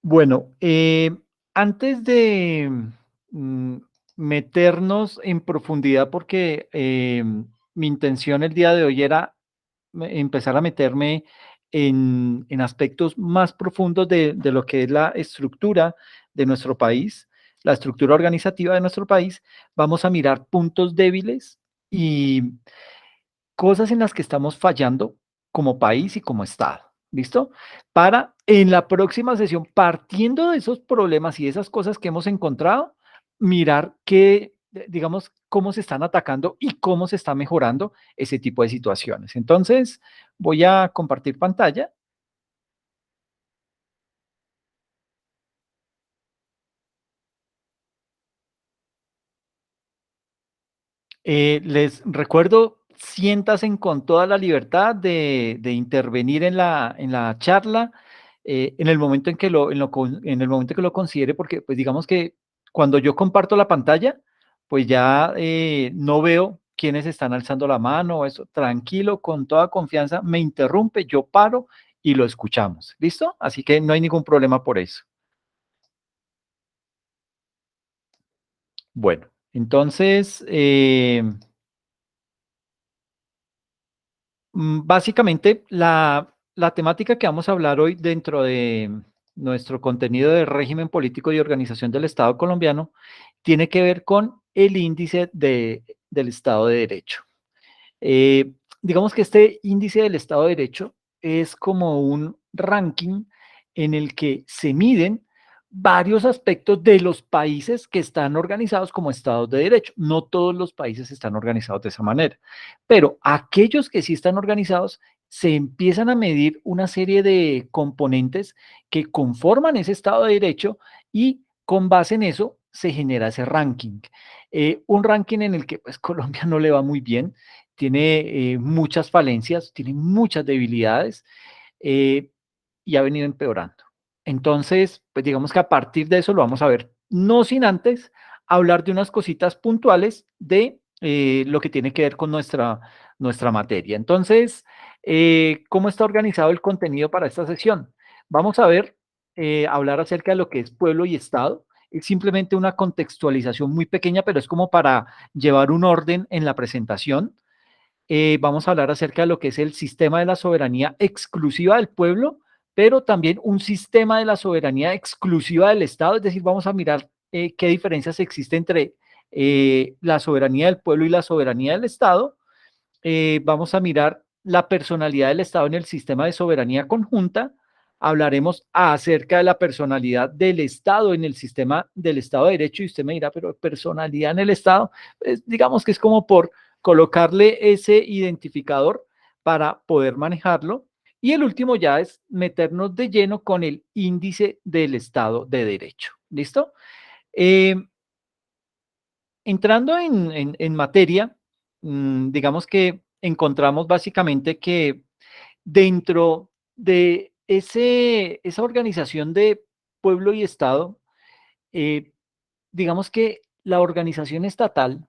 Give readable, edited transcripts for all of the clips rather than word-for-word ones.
Bueno, antes de mm, meternos en profundidad, porque mi intención el día de hoy era empezar a meterme en aspectos más profundos de lo que es la estructura de nuestro país, la estructura organizativa de nuestro país, vamos a mirar puntos débiles y cosas en las que estamos fallando como país y como Estado. ¿Listo? Para en la próxima sesión, partiendo de esos problemas y esas cosas que hemos encontrado, mirar qué, digamos, cómo se están atacando y cómo se está mejorando ese tipo de situaciones. Entonces, voy a compartir pantalla. Les recuerdo, siéntanse con toda la libertad de intervenir en la charla en el momento en que en el momento que lo considere, porque pues digamos que cuando yo comparto la pantalla, pues ya no veo quiénes están alzando la mano o eso. Tranquilo, con toda confianza, me interrumpe, yo paro y lo escuchamos. ¿Listo? Así que no hay ningún problema por eso. Bueno, entonces, básicamente, la temática que vamos a hablar hoy dentro de nuestro contenido de régimen político y organización del Estado colombiano tiene que ver con el índice del Estado de Derecho. Eh, digamos que este índice del Estado de Derecho es como un ranking en el que se miden varios aspectos de los países que están organizados como estados de derecho. No todos los países están organizados de esa manera, pero aquellos que sí están organizados se empiezan a medir una serie de componentes que conforman ese estado de derecho y con base en eso se genera ese ranking. Un ranking en el que pues Colombia no le va muy bien, tiene muchas falencias, tiene muchas debilidades eh, y ha venido empeorando. Entonces, pues digamos que a partir de eso lo vamos a ver, no sin antes hablar de unas cositas puntuales de lo que tiene que ver con nuestra materia. Entonces, ¿cómo está organizado el contenido para esta sesión? Vamos a ver, hablar acerca de lo que es pueblo y Estado. Es simplemente una contextualización muy pequeña, pero es como para llevar un orden en la presentación. Vamos a hablar acerca de lo que es el sistema de la soberanía exclusiva del pueblo, pero también un sistema de la soberanía exclusiva del Estado, es decir, vamos a mirar qué diferencias existen entre la soberanía del pueblo y la soberanía del Estado. Vamos a mirar la personalidad del Estado en el sistema de soberanía conjunta. Hablaremos acerca de la personalidad del Estado en el sistema del Estado de Derecho y usted me dirá, pero personalidad en el Estado, pues, digamos que es como por colocarle ese identificador para poder manejarlo. Y el último ya es meternos de lleno con el índice del Estado de Derecho. ¿Listo? Eh, Entrando en materia, digamos que encontramos básicamente que dentro de esa organización de pueblo y Estado, eh, digamos que la organización estatal,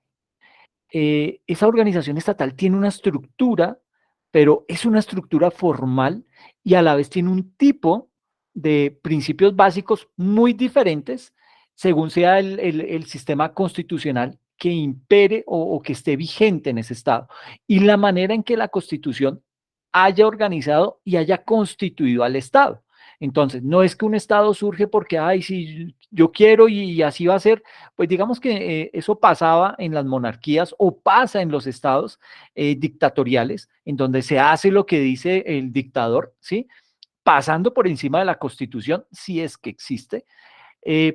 esa organización estatal tiene una estructura, pero es una estructura formal y a la vez tiene un tipo de principios básicos muy diferentes según sea el sistema constitucional que impere o que esté vigente en ese estado y la manera en que la constitución haya organizado y haya constituido al estado. Entonces, no es que un estado surge porque, ay, si yo quiero y así va a ser, pues digamos que eso pasaba en las monarquías o pasa en los estados dictatoriales, en donde se hace lo que dice el dictador, ¿sí? Pasando por encima de la constitución, si es que existe,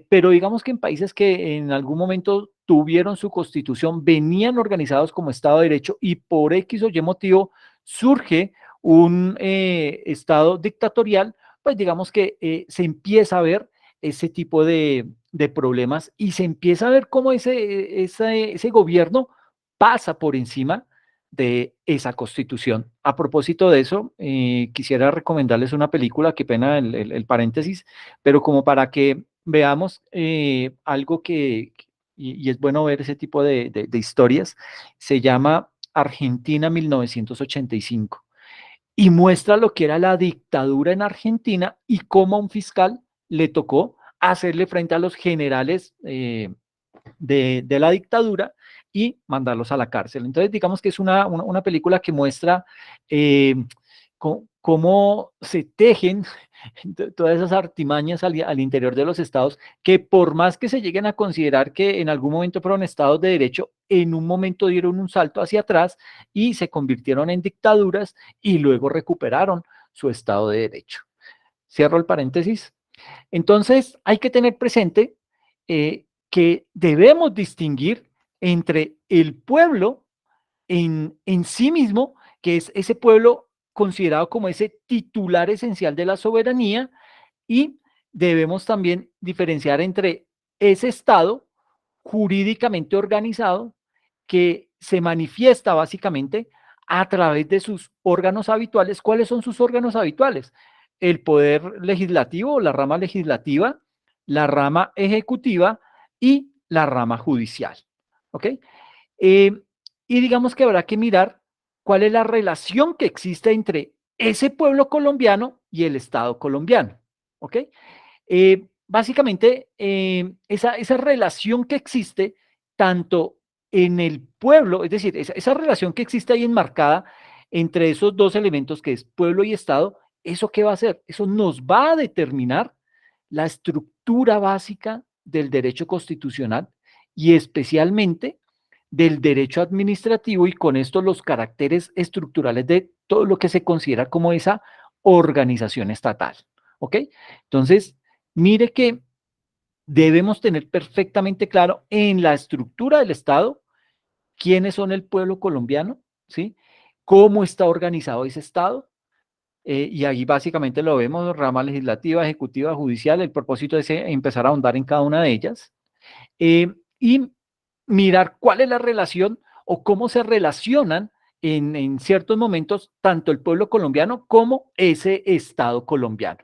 pero digamos que en países que en algún momento tuvieron su constitución, venían organizados como Estado de Derecho y por X o Y motivo surge un Estado dictatorial, pues digamos que se empieza a ver ese tipo de problemas y se empieza a ver cómo ese gobierno pasa por encima de esa constitución. A propósito de eso, quisiera recomendarles una película, qué pena el paréntesis, pero como para que veamos algo y es bueno ver ese tipo de historias, se llama Argentina 1985 y muestra lo que era la dictadura en Argentina y cómo un fiscal le tocó hacerle frente a los generales de la dictadura y mandarlos a la cárcel. Entonces, digamos que es una película que muestra cómo se tejen todas esas artimañas al interior de los estados, que por más que se lleguen a considerar que en algún momento fueron estados de derecho, en un momento dieron un salto hacia atrás y se convirtieron en dictaduras y luego recuperaron su estado de derecho. Cierro el paréntesis. Entonces, hay que tener presente que debemos distinguir entre el pueblo en sí mismo, que es ese pueblo considerado como ese titular esencial de la soberanía, y debemos también diferenciar entre ese Estado jurídicamente organizado que se manifiesta básicamente a través de sus órganos habituales. ¿Cuáles son sus órganos habituales? El poder legislativo, la rama legislativa, la rama ejecutiva y la rama judicial. ¿Ok? Eh, y digamos que habrá que mirar cuál es la relación que existe entre ese pueblo colombiano y el Estado colombiano. ¿Ok? Básicamente, esa relación que existe tanto en el pueblo, es decir, esa relación que existe ahí enmarcada entre esos dos elementos que es pueblo y Estado, ¿eso qué va a hacer? Eso nos va a determinar la estructura básica del derecho constitucional y especialmente del derecho administrativo y con esto los caracteres estructurales de todo lo que se considera como esa organización estatal. ¿Ok? Entonces, mire que debemos tener perfectamente claro en la estructura del Estado quiénes son el pueblo colombiano, ¿sí? Cómo está organizado ese Estado. Y ahí básicamente lo vemos, rama legislativa, ejecutiva, judicial. El propósito es empezar a ahondar en cada una de ellas y mirar cuál es la relación o cómo se relacionan en ciertos momentos tanto el pueblo colombiano como ese Estado colombiano.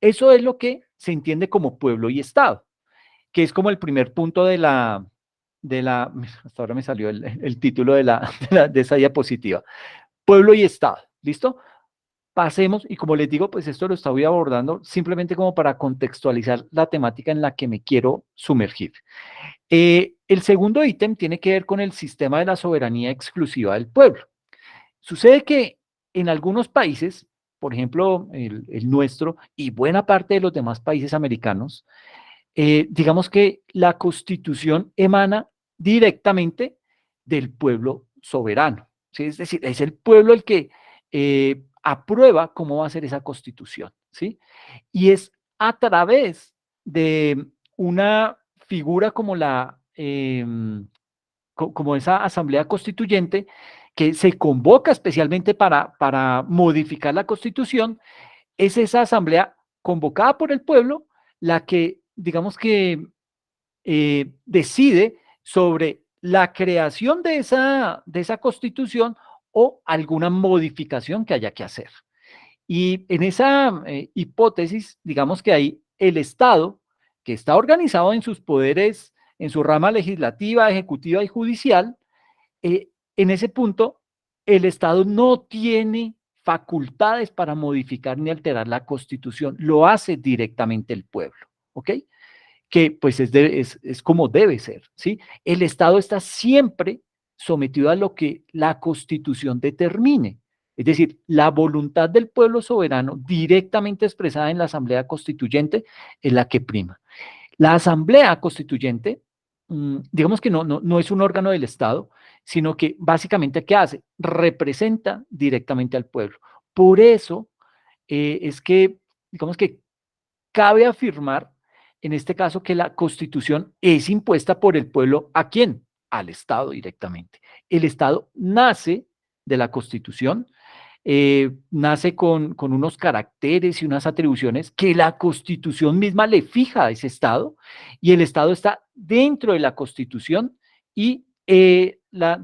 Eso es lo que se entiende como pueblo y Estado, que es como el primer punto hasta ahora me salió el título de esa diapositiva, pueblo y Estado, ¿listo? Pasemos, y como les digo, pues esto lo estoy abordando simplemente como para contextualizar la temática en la que me quiero sumergir. El segundo ítem tiene que ver con el sistema de la soberanía exclusiva del pueblo. Sucede que en algunos países, por ejemplo, el nuestro y buena parte de los demás países americanos, digamos que la constitución emana directamente del pueblo soberano. ¿Sí? Es decir, es el pueblo el que aprueba cómo va a ser esa constitución. ¿Sí? Y es a través de una figura como como esa asamblea constituyente que se convoca especialmente para modificar la constitución, es esa asamblea convocada por el pueblo la que, digamos que, decide sobre la creación de esa constitución o alguna modificación que haya que hacer. Y en esa hipótesis, digamos que hay el Estado, que está organizado en sus poderes, en su rama legislativa, ejecutiva y judicial, en ese punto, el Estado no tiene facultades para modificar ni alterar la Constitución, lo hace directamente el pueblo, ¿ok? Que pues es como debe ser, ¿sí? El Estado está siempre sometido a lo que la Constitución determine, es decir, la voluntad del pueblo soberano directamente expresada en la Asamblea Constituyente es la que prima. La Asamblea Constituyente, digamos que no es un órgano del Estado, sino que básicamente, ¿qué hace? Representa directamente al pueblo. Por eso es que, digamos que cabe afirmar, en este caso, que la Constitución es impuesta por el pueblo. ¿A quién? Al Estado directamente. El Estado nace de la Constitución, nace con unos caracteres y unas atribuciones que la Constitución misma le fija a ese Estado, y el Estado está dentro de la Constitución y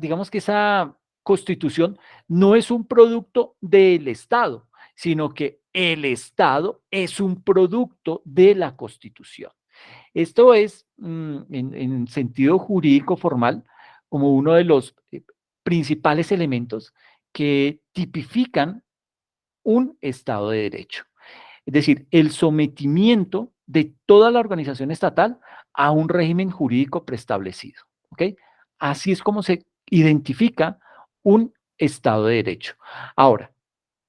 digamos que esa Constitución no es un producto del Estado, sino que el Estado es un producto de la Constitución. Esto es, en sentido jurídico formal, como uno de los principales elementos que tipifican un Estado de Derecho. Es decir, el sometimiento de toda la organización estatal a un régimen jurídico preestablecido. ¿Ok? Así es como se identifica un Estado de Derecho. Ahora,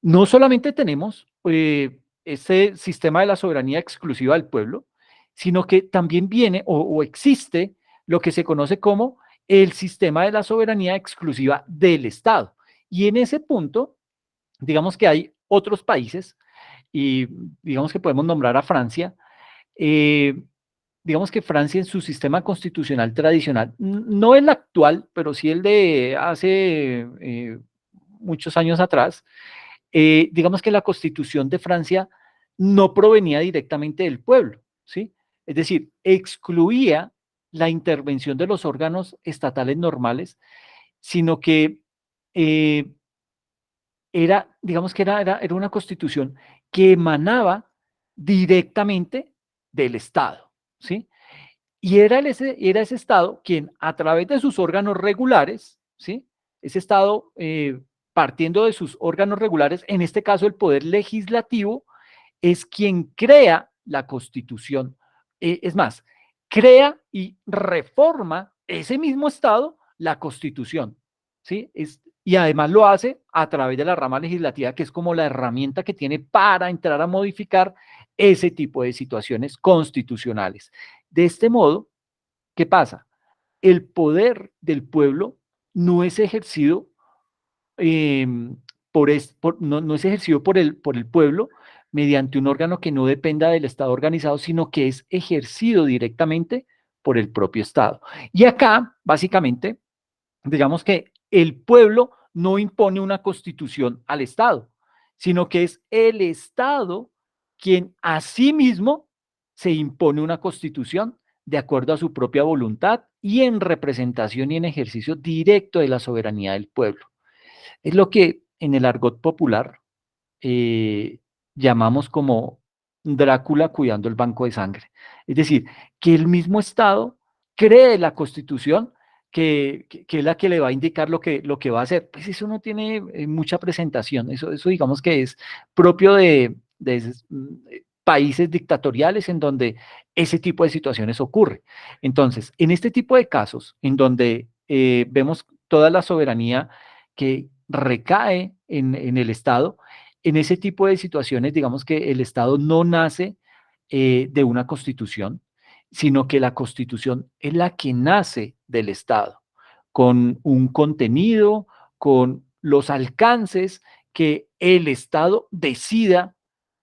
no solamente tenemos ese sistema de la soberanía exclusiva del pueblo, sino que también viene o existe lo que se conoce como el sistema de la soberanía exclusiva del Estado. Y en ese punto, digamos que hay otros países, y digamos que podemos nombrar a Francia. eh, digamos que Francia en su sistema constitucional tradicional, no el actual, pero sí el de hace muchos años atrás, digamos que la constitución de Francia no provenía directamente del pueblo, ¿sí? Es decir, excluía la intervención de los órganos estatales normales, sino que eh, digamos que era una constitución que emanaba directamente del Estado, ¿sí? Y era ese Estado quien, a través de sus órganos regulares, ¿sí? Ese Estado, partiendo de sus órganos regulares, en este caso el Poder Legislativo, es quien crea la Constitución. Es más, crea y reforma ese mismo Estado la Constitución. ¿Sí? Y además lo hace a través de la rama legislativa, que es como la herramienta que tiene para entrar a modificar ese tipo de situaciones constitucionales. De este modo, ¿qué pasa? El poder del pueblo no es ejercido eh, no es ejercido por el pueblo mediante un órgano que no dependa del Estado organizado, sino que es ejercido directamente por el propio Estado. Y acá, básicamente, digamos que el pueblo no impone una constitución al Estado, sino que es el Estado quien a sí mismo se impone una constitución de acuerdo a su propia voluntad y en representación y en ejercicio directo de la soberanía del pueblo. Es lo que en el argot popular eh, llamamos como Drácula cuidando el banco de sangre. Es decir, que el mismo Estado cree la Constitución que es la que le va a indicar lo que va a hacer. Pues eso no tiene mucha presentación. Eso digamos que es propio de países dictatoriales en donde ese tipo de situaciones ocurre. Entonces, en este tipo de casos, en donde vemos toda la soberanía que recae en el Estado, en ese tipo de situaciones, digamos que el Estado no nace de una constitución, sino que la constitución es la que nace del Estado, con un contenido, con los alcances que el Estado decida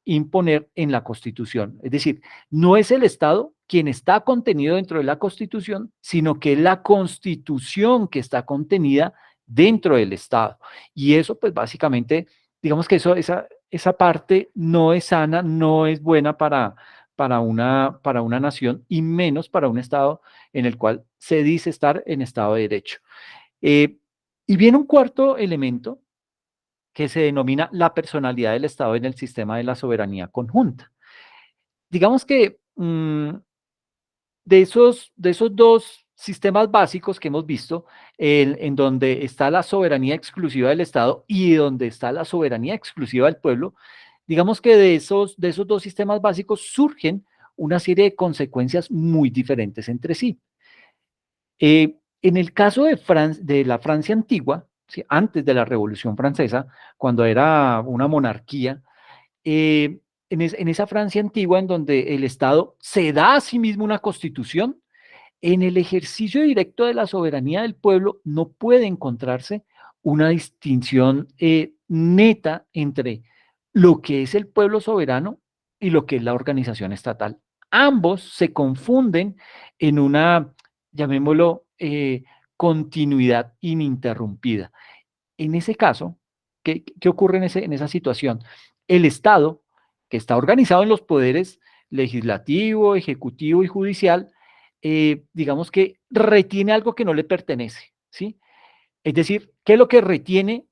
imponer en la constitución. Es decir, no es el Estado quien está contenido dentro de la constitución, sino que es la constitución que está contenida dentro del Estado. Y eso, pues básicamente digamos que esa parte no es sana, no es buena para una nación y menos para un Estado en el cual se dice estar en Estado de Derecho. Eh, y viene un cuarto elemento que se denomina la personalidad del Estado en el sistema de la soberanía conjunta. Digamos que de esos dos sistemas básicos que hemos visto, en donde está la soberanía exclusiva del Estado y donde está la soberanía exclusiva del pueblo, digamos que de esos dos sistemas básicos surgen una serie de consecuencias muy diferentes entre sí. En el caso de la Francia antigua, ¿sí? Antes de la Revolución Francesa, cuando era una monarquía, en esa Francia antigua en donde el Estado se da a sí mismo una constitución, en el ejercicio directo de la soberanía del pueblo no puede encontrarse una distinción neta entre lo que es el pueblo soberano y lo que es la organización estatal. Ambos se confunden en una, llamémoslo, continuidad ininterrumpida. En ese caso, ¿qué ocurre en esa situación? El Estado, que está organizado en los poderes legislativo, ejecutivo y judicial, digamos que retiene algo que no le pertenece, ¿sí? Es decir, ¿qué es lo que retiene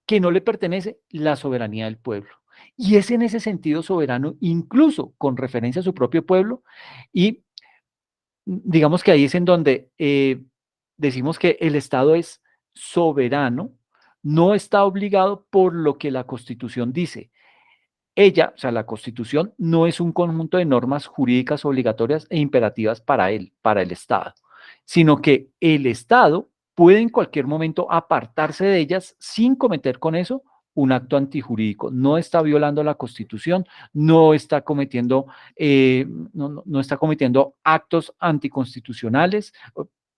que no le pertenece? La soberanía del pueblo. Y es en ese sentido soberano, incluso con referencia a su propio pueblo, y digamos que ahí es en donde decimos que el Estado es soberano, no está obligado por lo que la Constitución dice, ella, o sea, la Constitución no es un conjunto de normas jurídicas obligatorias e imperativas para él, para el Estado, sino que el Estado puede en cualquier momento apartarse de ellas sin cometer con eso un acto antijurídico. No está violando la Constitución, no está cometiendo, no está cometiendo actos anticonstitucionales,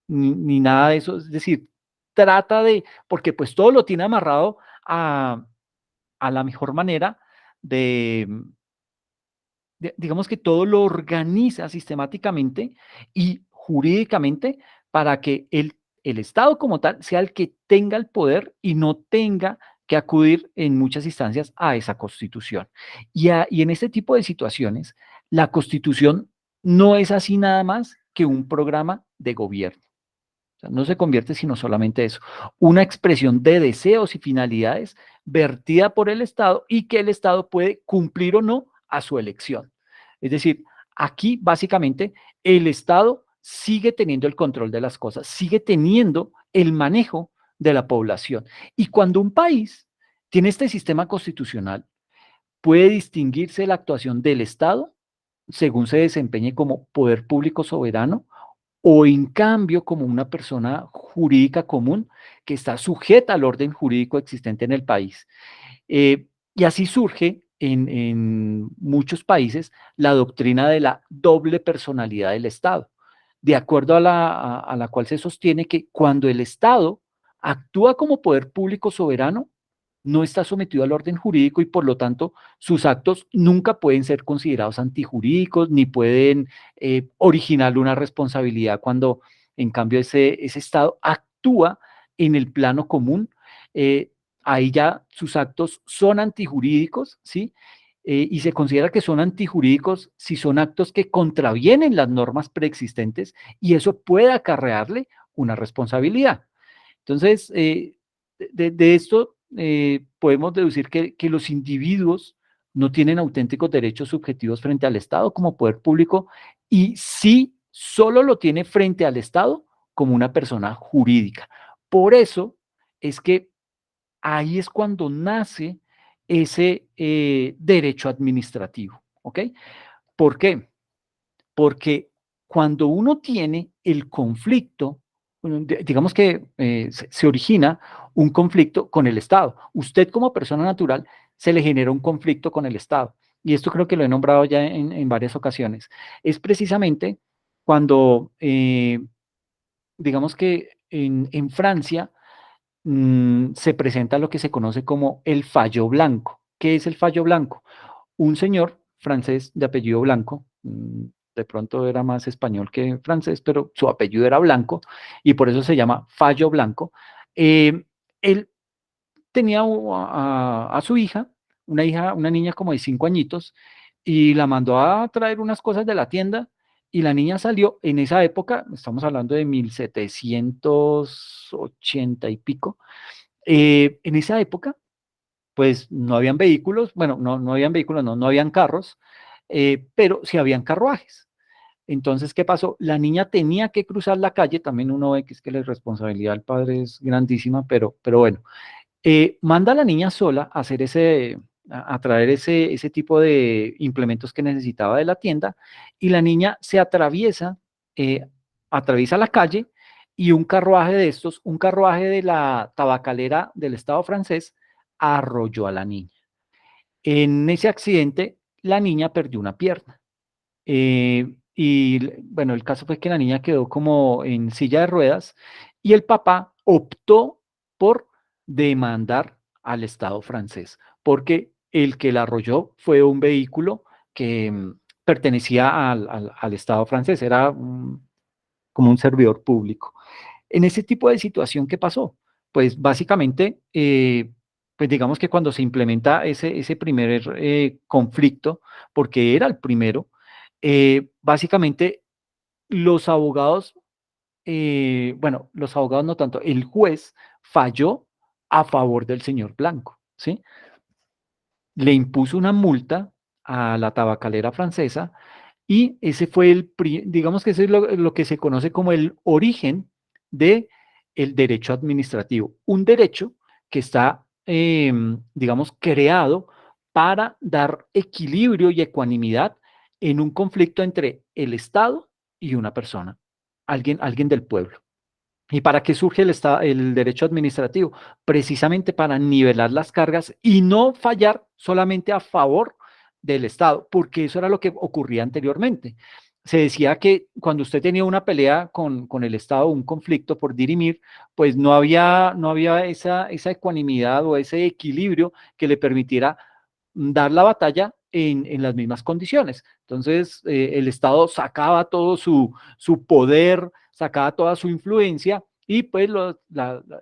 ni nada de eso. Es decir, trata de, porque pues todo lo tiene amarrado a la mejor manera de, digamos que todo lo organiza sistemáticamente y jurídicamente para que el Estado como tal sea el que tenga el poder y no tenga que acudir en muchas instancias a esa constitución. Y en este tipo de situaciones, la constitución no es así nada más que un programa de gobierno. O sea, no se convierte sino solamente eso, una expresión de deseos y finalidades vertida por el Estado y que el Estado puede cumplir o no a su elección. Es decir, aquí básicamente el Estado sigue teniendo el control de las cosas, sigue teniendo el manejo de la población. Y cuando un país tiene este sistema constitucional, puede distinguirse la actuación del Estado según se desempeñe como poder público soberano o en cambio como una persona jurídica común que está sujeta al orden jurídico existente en el país. Y así surge en muchos países la doctrina de la doble personalidad del Estado, de acuerdo a la cual se sostiene que cuando el Estado actúa como poder público soberano, no está sometido al orden jurídico y por lo tanto sus actos nunca pueden ser considerados antijurídicos ni pueden originar una responsabilidad cuando en cambio ese Estado actúa en el plano común. eh, Ahí ya sus actos son antijurídicos, ¿sí? Y se considera que son antijurídicos si son actos que contravienen las normas preexistentes y eso puede acarrearle una responsabilidad. Entonces, de esto podemos deducir que los individuos no tienen auténticos derechos subjetivos frente al Estado como poder público y sí solo lo tiene frente al Estado como una persona jurídica. Por eso es que ahí es cuando nace ese derecho administrativo, ¿ok? ¿Por qué? Porque cuando uno tiene el conflicto, bueno, digamos que se origina un conflicto con el Estado. Usted como persona natural se le genera un conflicto con el Estado. Y esto creo que lo he nombrado ya en varias ocasiones. Es precisamente cuando, digamos que en Francia, se presenta lo que se conoce como el fallo blanco. ¿Qué es el fallo blanco? Un señor francés de apellido Blanco, de pronto era más español que francés, pero su apellido era Blanco y por eso se llama fallo blanco. Él tenía a su hija, una niña como de 5 añitos, y la mandó a traer unas cosas de la tienda y la niña salió en esa época, estamos hablando de 1780 y pico, en esa época pues no habían vehículos, bueno, no habían vehículos, no habían carros, pero sí habían carruajes. Entonces, ¿qué pasó? La niña tenía que cruzar la calle, también uno ve que es que la responsabilidad del padre es grandísima, pero bueno, manda a la niña sola a hacer a traer ese tipo de implementos que necesitaba de la tienda y la niña se eh, atraviesa la calle y un carruaje de estos, un carruaje de la tabacalera del Estado francés, arrolló a la niña. En ese accidente, la niña perdió una pierna. Y bueno, el caso fue que la niña quedó como en silla de ruedas y el papá optó por demandar al Estado francés, porque el que la arrolló fue un vehículo que pertenecía al Estado francés, era como un servidor público. En ese tipo de situación, ¿qué pasó? Pues básicamente, pues digamos que cuando se implementa ese primer conflicto, porque era el primero, básicamente los abogados, bueno, los abogados no tanto, el juez falló a favor del señor Blanco, ¿sí? Le impuso una multa a la tabacalera francesa y ese fue digamos que ese es lo que se conoce como el origen de el derecho administrativo, un derecho que está, digamos, creado para dar equilibrio y ecuanimidad en un conflicto entre el Estado y una persona, alguien del pueblo. ¿Y para qué surge el derecho administrativo? Precisamente para nivelar las cargas y no fallar solamente a favor del Estado, porque eso era lo que ocurría anteriormente. Se decía que cuando usted tenía una pelea con el Estado, un conflicto por dirimir, pues no había esa ecuanimidad o ese equilibrio que le permitiera dar la batalla en las mismas condiciones. Entonces, el Estado sacaba todo su poder, sacaba toda su influencia y pues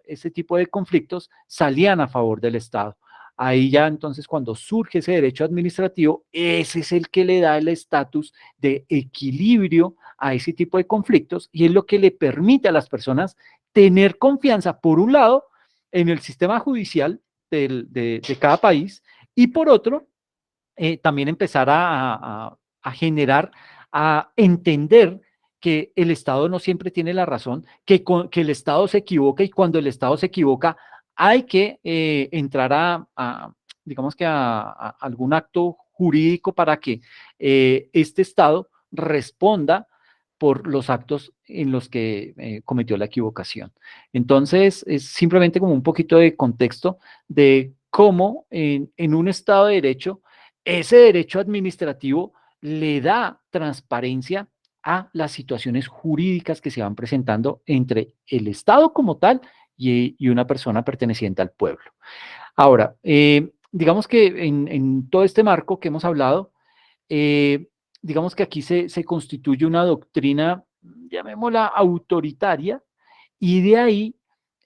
ese tipo de conflictos salían a favor del Estado. Ahí ya entonces cuando surge ese derecho administrativo, ese es el que le da el estatus de equilibrio a ese tipo de conflictos y es lo que le permite a las personas tener confianza, por un lado, en el sistema judicial de cada país y por otro, también empezar a generar, a entender que el Estado no siempre tiene la razón, que el Estado se equivoca y cuando el Estado se equivoca hay que entrar digamos que a algún acto jurídico para que este Estado responda por los actos en los que cometió la equivocación. Entonces, es simplemente como un poquito de contexto de cómo en un Estado de Derecho, ese derecho administrativo le da transparencia a las situaciones jurídicas que se van presentando entre el Estado como tal y una persona perteneciente al pueblo. Ahora, digamos que en todo este marco que hemos hablado, eh, digamos que aquí se constituye una doctrina, llamémosla autoritaria, y de ahí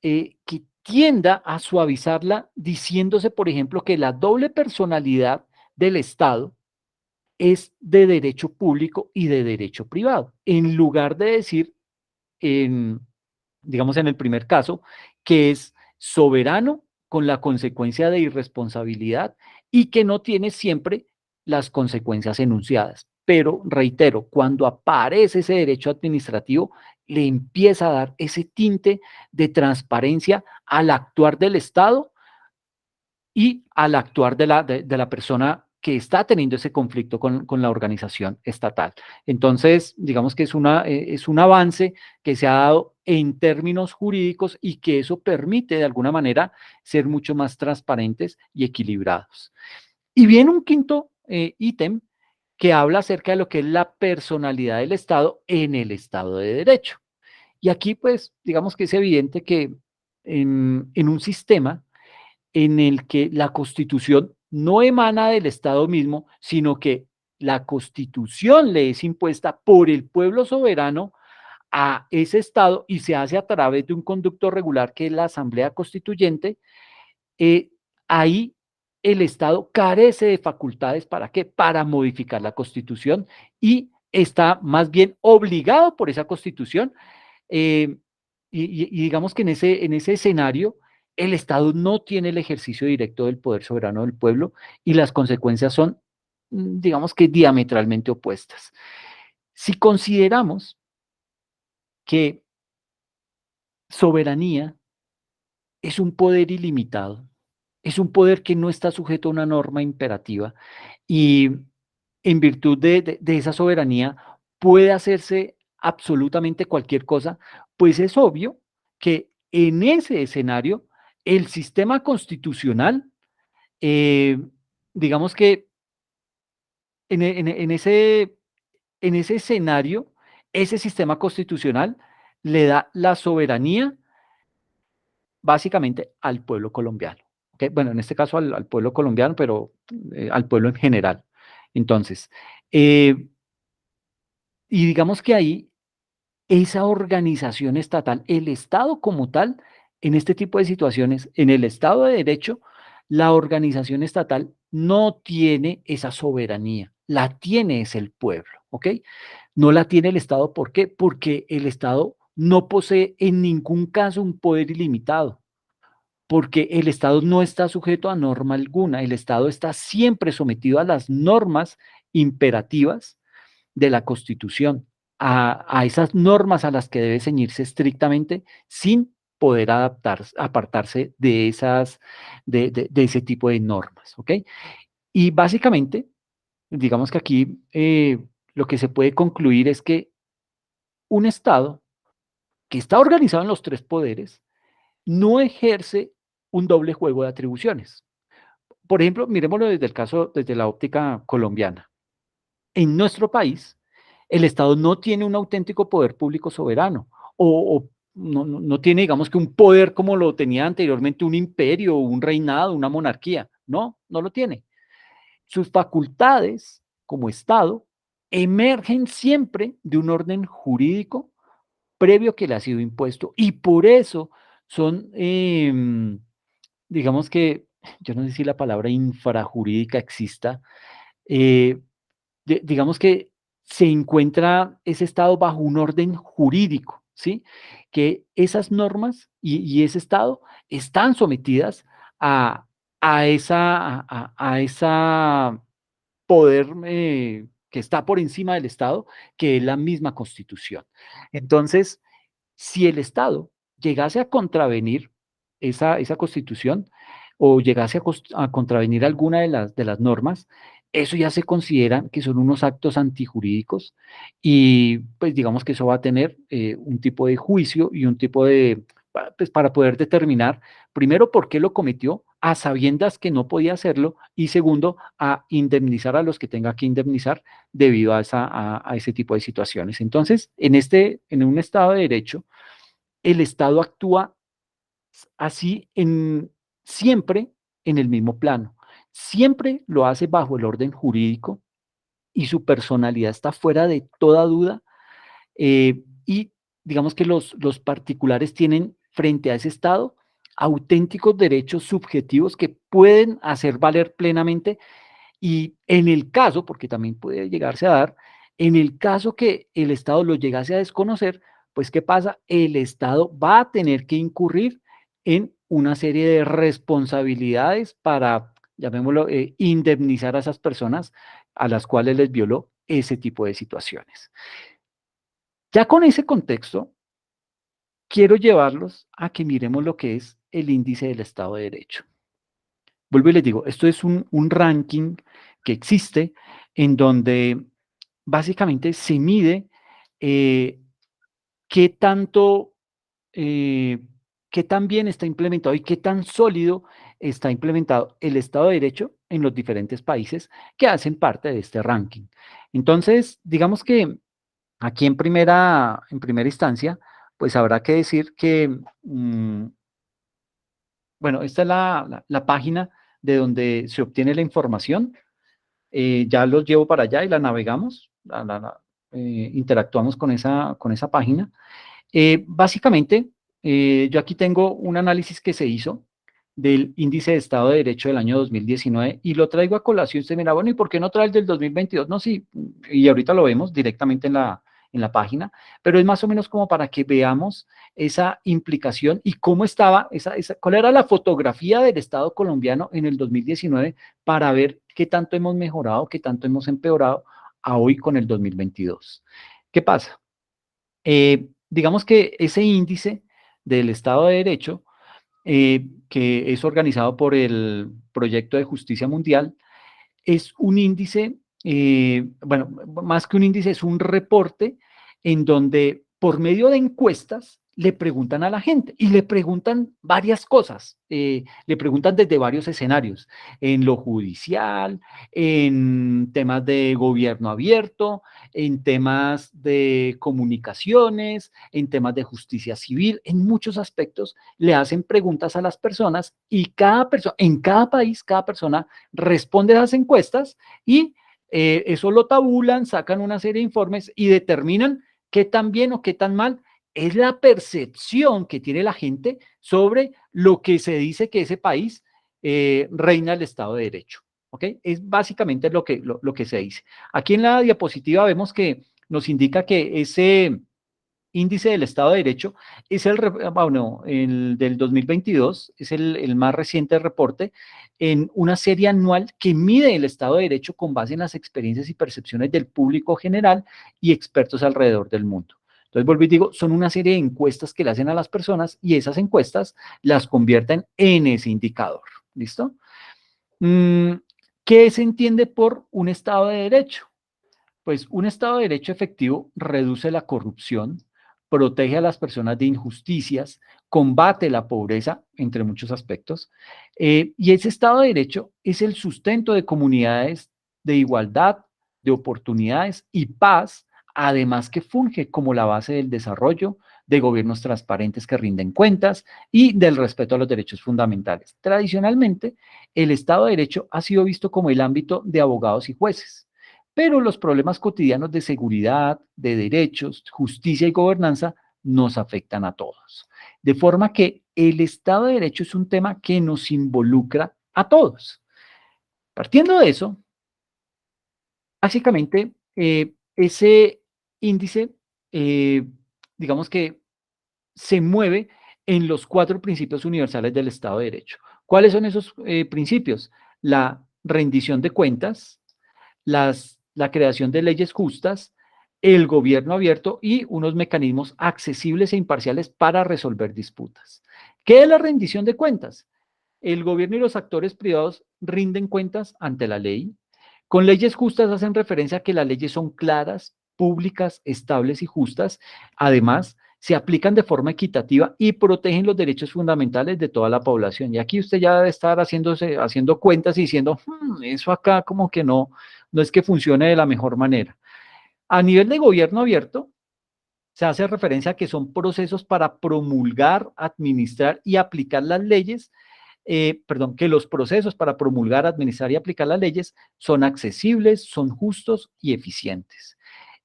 que tienda a suavizarla diciéndose, por ejemplo, que la doble personalidad del Estado es de derecho público y de derecho privado, en lugar de decir, en, digamos en el primer caso, que es soberano con la consecuencia de irresponsabilidad y que no tiene siempre las consecuencias enunciadas. Pero reitero, cuando aparece ese derecho administrativo, le empieza a dar ese tinte de transparencia al actuar del Estado y al actuar de la persona que está teniendo ese conflicto con la organización estatal. Entonces, digamos que es un avance que se ha dado en términos jurídicos y que eso permite de alguna manera ser mucho más transparentes y equilibrados. Y viene un quinto ítem que habla acerca de lo que es la personalidad del Estado en el Estado de Derecho. Y aquí, pues, digamos que es evidente que en un sistema en el que la Constitución no emana del Estado mismo, sino que la Constitución le es impuesta por el pueblo soberano a ese Estado y se hace a través de un conducto regular que es la Asamblea Constituyente. Ahí el Estado carece de facultades. ¿Para qué? Para modificar la Constitución y está más bien obligado por esa Constitución. eh, y digamos que en ese escenario, el Estado no tiene el ejercicio directo del poder soberano del pueblo y las consecuencias son, digamos que diametralmente opuestas. Si consideramos que soberanía es un poder ilimitado, es un poder que no está sujeto a una norma imperativa y en virtud de esa soberanía puede hacerse absolutamente cualquier cosa, pues es obvio que en ese escenario el sistema constitucional, eh, digamos que en ese escenario, ese sistema constitucional le da la soberanía básicamente al pueblo colombiano. ¿Ok? Bueno, en este caso al pueblo colombiano, pero al pueblo en general. Entonces, eh, y digamos que ahí esa organización estatal, el Estado como tal, en este tipo de situaciones, en el Estado de Derecho, la organización estatal no tiene esa soberanía, la tiene es el pueblo, ¿ok? No la tiene el Estado, ¿por qué? Porque el Estado no posee en ningún caso un poder ilimitado, porque el Estado no está sujeto a norma alguna, el Estado está siempre sometido a las normas imperativas de la Constitución, a esas normas a las que debe ceñirse estrictamente sin poder apartarse de ese tipo de normas, ¿ok? Y básicamente, digamos que aquí lo que se puede concluir es que un Estado que está organizado en los tres poderes no ejerce un doble juego de atribuciones. Por ejemplo, miremoslo desde el caso, desde la óptica colombiana. En nuestro país, el Estado no tiene un auténtico poder público soberano o no tiene, digamos que un poder como lo tenía anteriormente un imperio, un reinado, una monarquía. No, no lo tiene. Sus facultades como Estado emergen siempre de un orden jurídico previo que le ha sido impuesto y por eso son, digamos que, yo no sé si la palabra infrajurídica exista, eh, digamos que se encuentra ese Estado bajo un orden jurídico, ¿sí? Que esas normas y ese Estado están sometidas a, a esa poder que está por encima del Estado, que es la misma Constitución. Entonces, si el Estado llegase a contravenir esa Constitución o llegase a contravenir alguna de las normas, eso ya se considera que son unos actos antijurídicos y pues digamos que eso va a tener un tipo de juicio y un tipo de, pues, para poder determinar, primero, por qué lo cometió, a sabiendas que no podía hacerlo, y segundo, a indemnizar a los que tenga que indemnizar debido a, a ese tipo de situaciones. Entonces, en un Estado de Derecho, el Estado actúa así siempre en el mismo plano. Siempre lo hace bajo el orden jurídico y su personalidad está fuera de toda duda. Y digamos que los particulares tienen frente a ese Estado auténticos derechos subjetivos que pueden hacer valer plenamente y en el caso, porque también puede llegarse a dar, en el caso que el Estado lo llegase a desconocer, pues ¿qué pasa? El Estado va a tener que incurrir en una serie de responsabilidades para, llamémoslo, indemnizar a esas personas a las cuales les violó ese tipo de situaciones. Ya con ese contexto, quiero llevarlos a que miremos lo que es el índice del Estado de Derecho. Vuelvo y les digo, esto es un ranking que existe en donde básicamente se mide eh, qué tanto, eh, qué tan bien está implementado y qué tan sólido está implementado el Estado de Derecho en los diferentes países que hacen parte de este ranking. Entonces, digamos que aquí en primera instancia, pues habrá que decir que, bueno, esta es la página de donde se obtiene la información. Ya los llevo para allá y la navegamos, interactuamos con esa página. Básicamente, yo aquí tengo un análisis que se hizo del índice de Estado de Derecho del año 2019 y lo traigo a colación. Usted mira, bueno, ¿y por qué no trae el del 2022? No, sí, y ahorita lo vemos directamente en la página, pero es más o menos como para que veamos esa implicación y cómo estaba, cuál era la fotografía del Estado colombiano en el 2019 para ver qué tanto hemos mejorado, qué tanto hemos empeorado a hoy con el 2022. ¿Qué pasa? Digamos que ese índice del Estado de Derecho, que es organizado por el Proyecto de Justicia Mundial, es un índice, bueno, más que un índice, es un reporte en donde por medio de encuestas le preguntan a la gente y le preguntan varias cosas, le preguntan desde varios escenarios, en lo judicial, en temas de gobierno abierto, en temas de comunicaciones, en temas de justicia civil, en muchos aspectos le hacen preguntas a las personas y cada persona, en cada país, cada persona responde a las encuestas y eso lo tabulan, sacan una serie de informes y determinan qué tan bien o qué tan mal es la percepción que tiene la gente sobre lo que se dice que ese país reina el Estado de Derecho. ¿Ok? Es básicamente lo que se dice. Aquí en la diapositiva vemos que nos indica que ese índice del Estado de Derecho es bueno, el del 2022, es el más reciente reporte en una serie anual que mide el Estado de Derecho con base en las experiencias y percepciones del público general y expertos alrededor del mundo. Entonces, vuelvo y digo, son una serie de encuestas que le hacen a las personas y esas encuestas las convierten en ese indicador. ¿Listo? Mm, ¿Qué se entiende por un Estado de Derecho? Pues un Estado de Derecho efectivo reduce la corrupción, protege a las personas de injusticias, combate la pobreza, entre muchos aspectos, y ese Estado de Derecho es el sustento de comunidades de igualdad, de oportunidades y paz, además que funge como la base del desarrollo, de gobiernos transparentes que rinden cuentas y del respeto a los derechos fundamentales. Tradicionalmente, el Estado de Derecho ha sido visto como el ámbito de abogados y jueces, pero los problemas cotidianos de seguridad, de derechos, justicia y gobernanza nos afectan a todos. De forma que el Estado de Derecho es un tema que nos involucra a todos. Partiendo de eso, básicamente, ese índice, eh, digamos que se mueve en los 4 principios universales del Estado de Derecho. ¿Cuáles son esos principios? La rendición de cuentas, la creación de leyes justas, el gobierno abierto y unos mecanismos accesibles e imparciales para resolver disputas. ¿Qué es la rendición de cuentas? El gobierno y los actores privados rinden cuentas ante la ley. Con leyes justas hacen referencia a que las leyes son claras, públicas, estables y justas. Además, se aplican de forma equitativa y protegen los derechos fundamentales de toda la población. Y aquí usted ya debe estar haciendo cuentas y diciendo, eso acá como que no es que funcione de la mejor manera. A nivel de gobierno abierto, se hace referencia a que son procesos para promulgar, administrar y aplicar las leyes, perdón, que los procesos para promulgar, administrar y aplicar las leyes son accesibles, son justos y eficientes.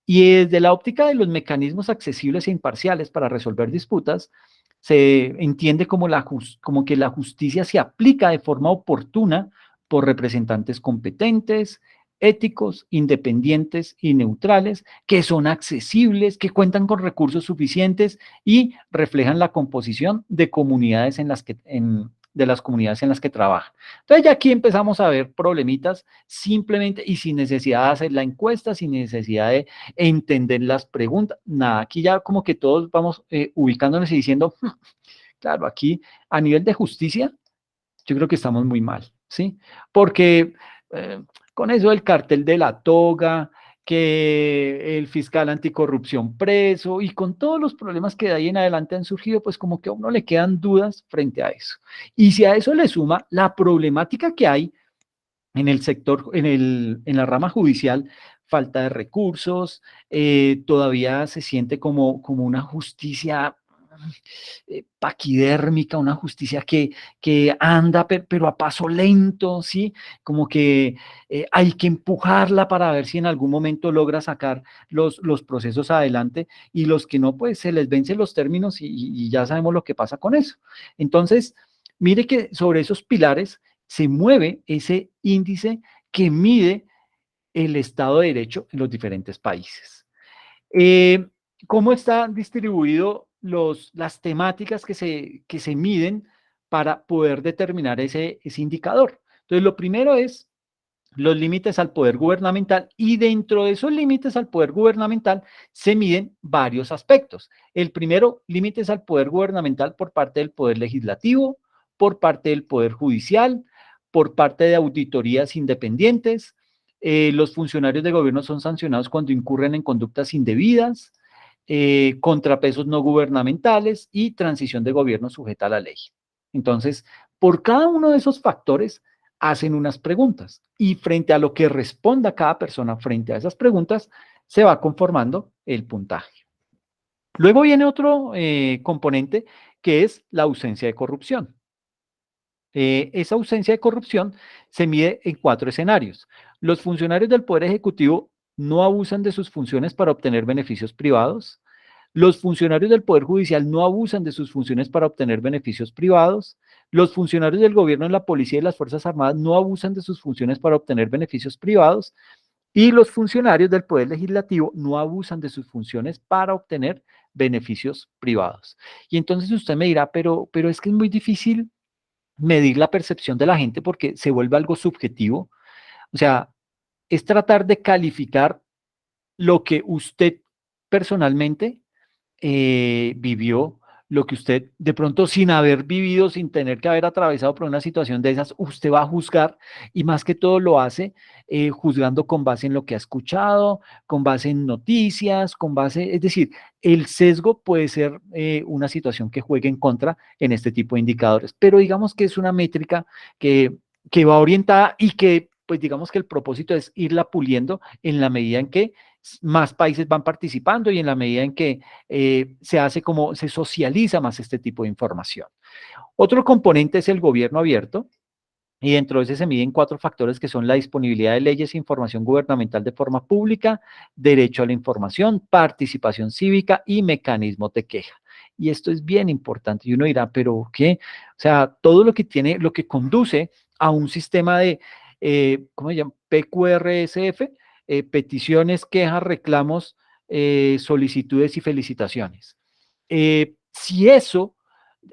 Y desde la óptica de los mecanismos accesibles e imparciales para resolver disputas, se entiende como que la justicia se aplica de forma oportuna por representantes competentes, éticos, independientes y neutrales, que son accesibles, que cuentan con recursos suficientes y reflejan la composición de comunidades de las comunidades en las que trabajan. Entonces ya aquí empezamos a ver problemitas simplemente y sin necesidad de hacer la encuesta, sin necesidad de entender las preguntas, nada, aquí ya como que todos vamos ubicándonos y diciendo, claro, aquí a nivel de justicia, yo creo que estamos muy mal, ¿sí? Porque eh, con eso del cartel de la toga, que el fiscal anticorrupción preso y con todos los problemas que de ahí en adelante han surgido, pues como que a uno le quedan dudas frente a eso. Y si a eso le suma la problemática que hay en el sector, en la rama judicial, falta de recursos, todavía se siente como una justicia paquidérmica, una justicia que anda, pero a paso lento, ¿sí? Como que hay que empujarla para ver si en algún momento logra sacar los procesos adelante y los que no, pues se les vencen los términos y ya sabemos lo que pasa con eso. Entonces, mire que sobre esos pilares se mueve ese índice que mide el Estado de Derecho en los diferentes países. Eh, ¿Cómo están distribuidos las temáticas que se miden para poder determinar ese indicador? Entonces, lo primero es los límites al poder gubernamental y dentro de esos límites al poder gubernamental se miden varios aspectos. El primero, límites al poder gubernamental por parte del poder legislativo, por parte del poder judicial, por parte de auditorías independientes. Los funcionarios de gobierno son sancionados cuando incurren en conductas indebidas, contrapesos no gubernamentales y transición de gobierno sujeta a la ley. Entonces, por cada uno de esos factores, hacen unas preguntas y frente a lo que responda cada persona frente a esas preguntas, se va conformando el puntaje. Luego viene otro componente que es la ausencia de corrupción. Esa ausencia de corrupción se mide en 4 escenarios. Los funcionarios del Poder Ejecutivo no abusan de sus funciones para obtener beneficios privados. Los funcionarios del Poder Judicial no abusan de sus funciones para obtener beneficios privados. Los funcionarios del gobierno, la policía y las Fuerzas Armadas no abusan de sus funciones para obtener beneficios privados. Y los funcionarios del Poder Legislativo no abusan de sus funciones para obtener beneficios privados. Y entonces usted me dirá, pero es que es muy difícil medir la percepción de la gente porque se vuelve algo subjetivo. O sea, es tratar de calificar lo que usted personalmente vivió, lo que usted de pronto sin haber vivido, sin tener que haber atravesado por una situación de esas, usted va a juzgar y más que todo lo hace juzgando con base en lo que ha escuchado, con base en noticias, con base, es decir, el sesgo puede ser una situación que juegue en contra en este tipo de indicadores, pero digamos que es una métrica que va orientada y que, pues digamos que el propósito es irla puliendo en la medida en que más países van participando y en la medida en que se hace como, se socializa más este tipo de información. Otro componente es el gobierno abierto. Y dentro de ese se miden cuatro factores que son la disponibilidad de leyes e información gubernamental de forma pública, derecho a la información, participación cívica y mecanismos de queja. Y esto es bien importante. Y uno dirá, pero ¿qué? O sea, todo lo que tiene, lo que conduce a un sistema de, ¿cómo se llama? PQRSF, peticiones, quejas, reclamos, solicitudes y felicitaciones. Si eso,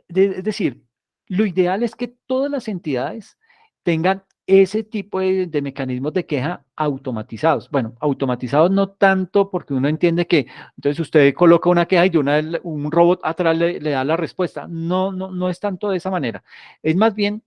es decir, lo ideal es que todas las entidades tengan ese tipo de mecanismos de queja automatizados. Bueno, automatizados no tanto porque uno entiende que entonces usted coloca una queja y de una vez un robot atrás le da la respuesta. No, no, no es tanto de esa manera. Es más bien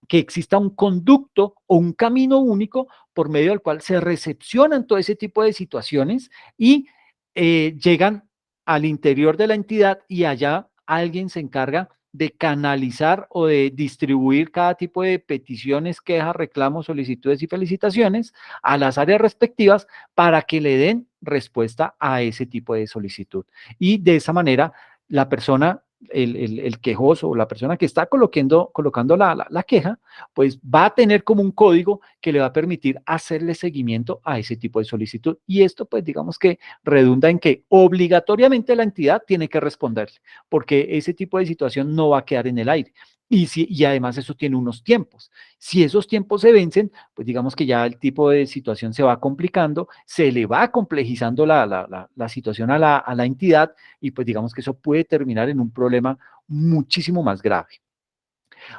que exista un conducto o un camino único por medio del cual se recepcionan todo ese tipo de situaciones y llegan al interior de la entidad y allá alguien se encarga de canalizar o de distribuir cada tipo de peticiones, quejas, reclamos, solicitudes y felicitaciones a las áreas respectivas para que le den respuesta a ese tipo de solicitud. Y de esa manera, la persona el quejoso o la persona que está colocando la queja, pues va a tener como un código que le va a permitir hacerle seguimiento a ese tipo de solicitud. Y esto, pues digamos que redunda en que obligatoriamente la entidad tiene que responderle, porque ese tipo de situación no va a quedar en el aire. Y además eso tiene unos tiempos. Si esos tiempos se vencen, pues digamos que ya el tipo de situación se va complicando, se le va complejizando la situación a la entidad y pues digamos que eso puede terminar en un problema muchísimo más grave.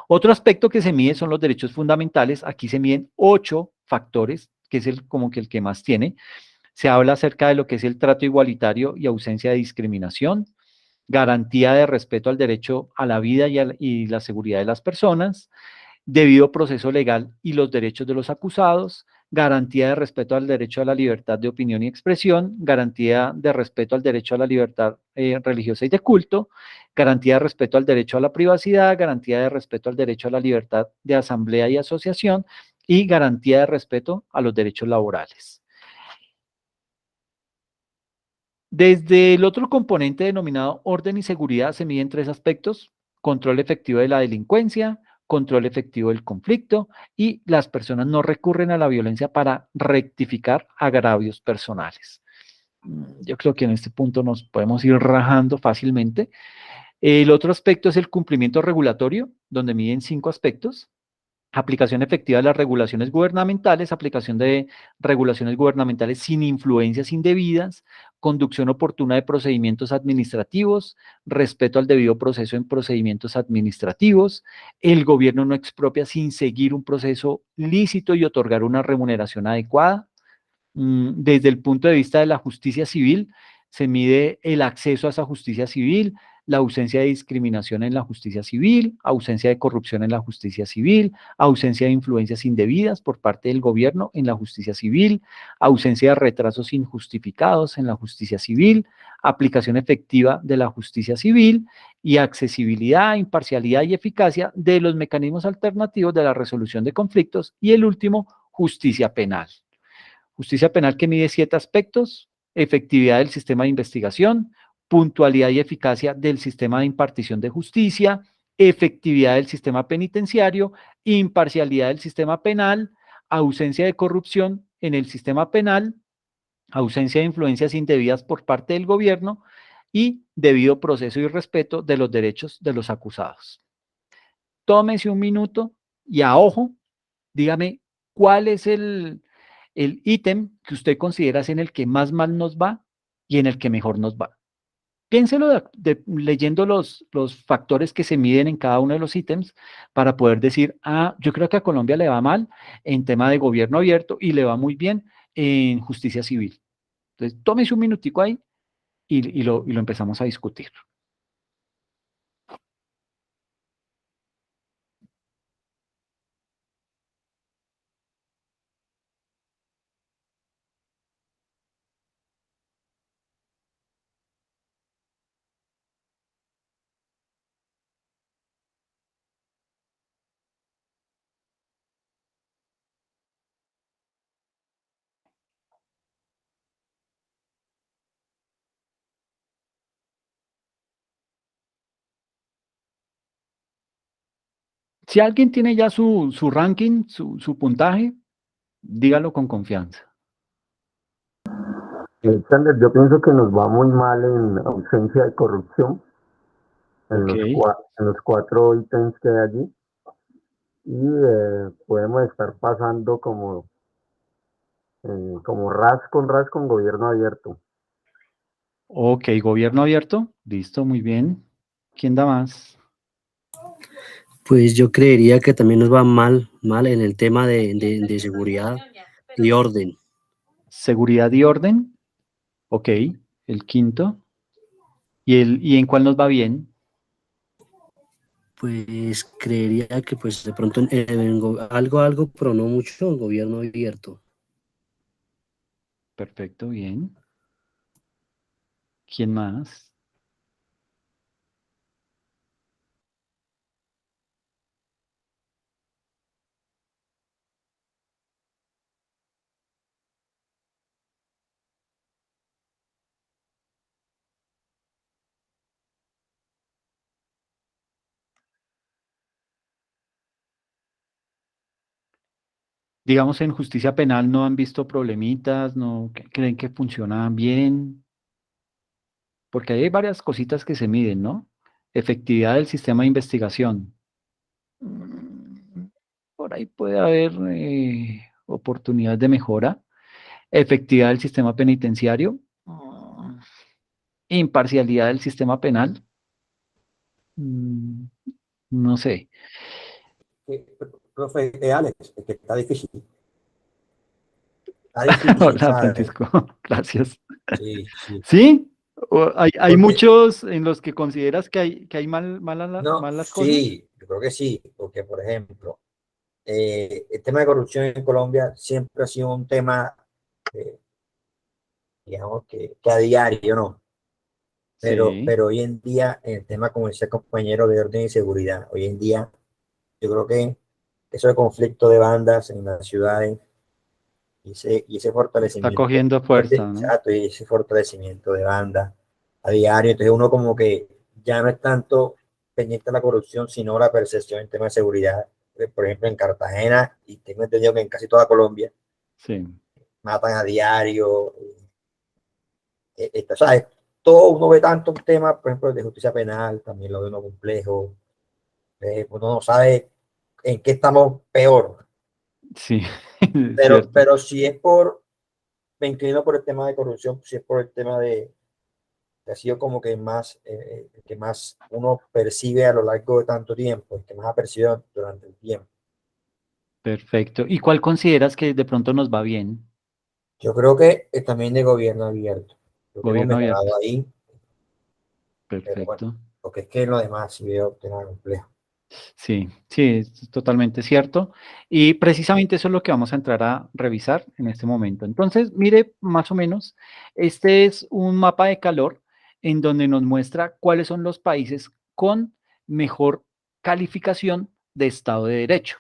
Otro aspecto que se mide son los derechos fundamentales. Aquí se miden 8 factores, que es como que el que más tiene. Se habla acerca de lo que es el trato igualitario y ausencia de discriminación, garantía de respeto al derecho a la vida y la seguridad de las personas, debido proceso legal y los derechos de los acusados, garantía de respeto al derecho a la libertad de opinión y expresión, garantía de respeto al derecho a la libertad religiosa y de culto, garantía de respeto al derecho a la privacidad, garantía de respeto al derecho a la libertad de asamblea y asociación y garantía de respeto a los derechos laborales. Desde el otro componente denominado orden y seguridad se miden 3 aspectos: control efectivo de la delincuencia, control efectivo del conflicto y las personas no recurren a la violencia para rectificar agravios personales. Yo creo que en este punto nos podemos ir rajando fácilmente. El otro aspecto es el cumplimiento regulatorio, donde miden 5 aspectos: aplicación efectiva de las regulaciones gubernamentales, aplicación de regulaciones gubernamentales sin influencias indebidas, conducción oportuna de procedimientos administrativos, respeto al debido proceso en procedimientos administrativos, el gobierno no expropia sin seguir un proceso lícito y otorgar una remuneración adecuada. Desde el punto de vista de la justicia civil, se mide el acceso a esa justicia civil, la ausencia de discriminación en la justicia civil, ausencia de corrupción en la justicia civil, ausencia de influencias indebidas por parte del gobierno en la justicia civil, ausencia de retrasos injustificados en la justicia civil, aplicación efectiva de la justicia civil y accesibilidad, imparcialidad y eficacia de los mecanismos alternativos de la resolución de conflictos y el último, justicia penal. Justicia penal que mide 7 aspectos: efectividad del sistema de investigación, puntualidad y eficacia del sistema de impartición de justicia, efectividad del sistema penitenciario, imparcialidad del sistema penal, ausencia de corrupción en el sistema penal, ausencia de influencias indebidas por parte del gobierno y debido proceso y respeto de los derechos de los acusados. Tómese un minuto y a ojo, dígame cuál es el ítem que usted considera es en el que más mal nos va y en el que mejor nos va. Piénselo leyendo los factores que se miden en cada uno de los ítems para poder decir, ah, yo creo que a Colombia le va mal en tema de gobierno abierto y le va muy bien en justicia civil. Entonces, tómese un minutico ahí y lo empezamos a discutir. Si alguien tiene ya su ranking, su puntaje, dígalo con confianza. Alexander, yo pienso que nos va muy mal en ausencia de corrupción Ok, en los cuatro ítems que hay allí y podemos estar pasando como ras con gobierno abierto. ok, gobierno abierto, listo, muy bien. ¿Quién da más? Pues yo creería que también nos va mal en el tema de seguridad y orden. Seguridad y orden, ok, el quinto. ¿Y en cuál nos va bien? Pues creería que pues de pronto algo, pero no mucho, en gobierno abierto. Perfecto, bien. ¿Quién más? Digamos, en justicia penal no han visto problemitas, no creen que funciona bien, porque hay varias cositas que se miden, ¿no? Efectividad del sistema de investigación. Mm, Por ahí puede haber oportunidad de mejora. Efectividad del sistema penitenciario. Imparcialidad del sistema penal. Mm, No sé. Profe, Alex, es que está difícil, Hola, ¿sabes? Francisco. Gracias. Sí, sí. ¿Sí? ¿Hay Porque, muchos en los que consideras que hay no, mal las cosas? sí, yo creo que sí, porque, por ejemplo, el tema de corrupción en Colombia siempre ha sido un tema, eh, digamos, que a diario, ¿no? Sí, Pero hoy en día, el tema, como decía el compañero de orden y seguridad, hoy en día, yo creo que eso de conflicto de bandas en las ciudades y ese está fortalecimiento, cogiendo fuerza, ¿no? exacto, y ese fortalecimiento de bandas a diario, entonces uno como que ya no es tanto pendiente de la corrupción, sino la percepción en temas de seguridad. Por ejemplo, en Cartagena, y tengo entendido que en casi toda Colombia, Sí, matan a diario, ¿sabes? Todo uno ve tanto un tema, por ejemplo, de justicia penal, también lo ve uno complejo, uno no sabe en qué estamos peor, sí, es cierto. pero si es por, me inclino por el tema de corrupción, si es por el tema que ha sido como que más, que más uno percibe a lo largo de tanto tiempo, el que más ha percibido durante el tiempo. Perfecto. ¿Y cuál consideras que de pronto nos va bien? Yo creo que también de gobierno abierto. Creo que hemos Gobierno abierto. mejorado ahí, pero bueno, Perfecto. porque es que en lo demás sí veo tema complejo. Sí, sí, es totalmente cierto. Y precisamente eso es lo que vamos a entrar a revisar en este momento. Entonces, mire, más o menos, este es un mapa de calor en donde nos muestra cuáles son los países con mejor calificación de Estado de Derecho.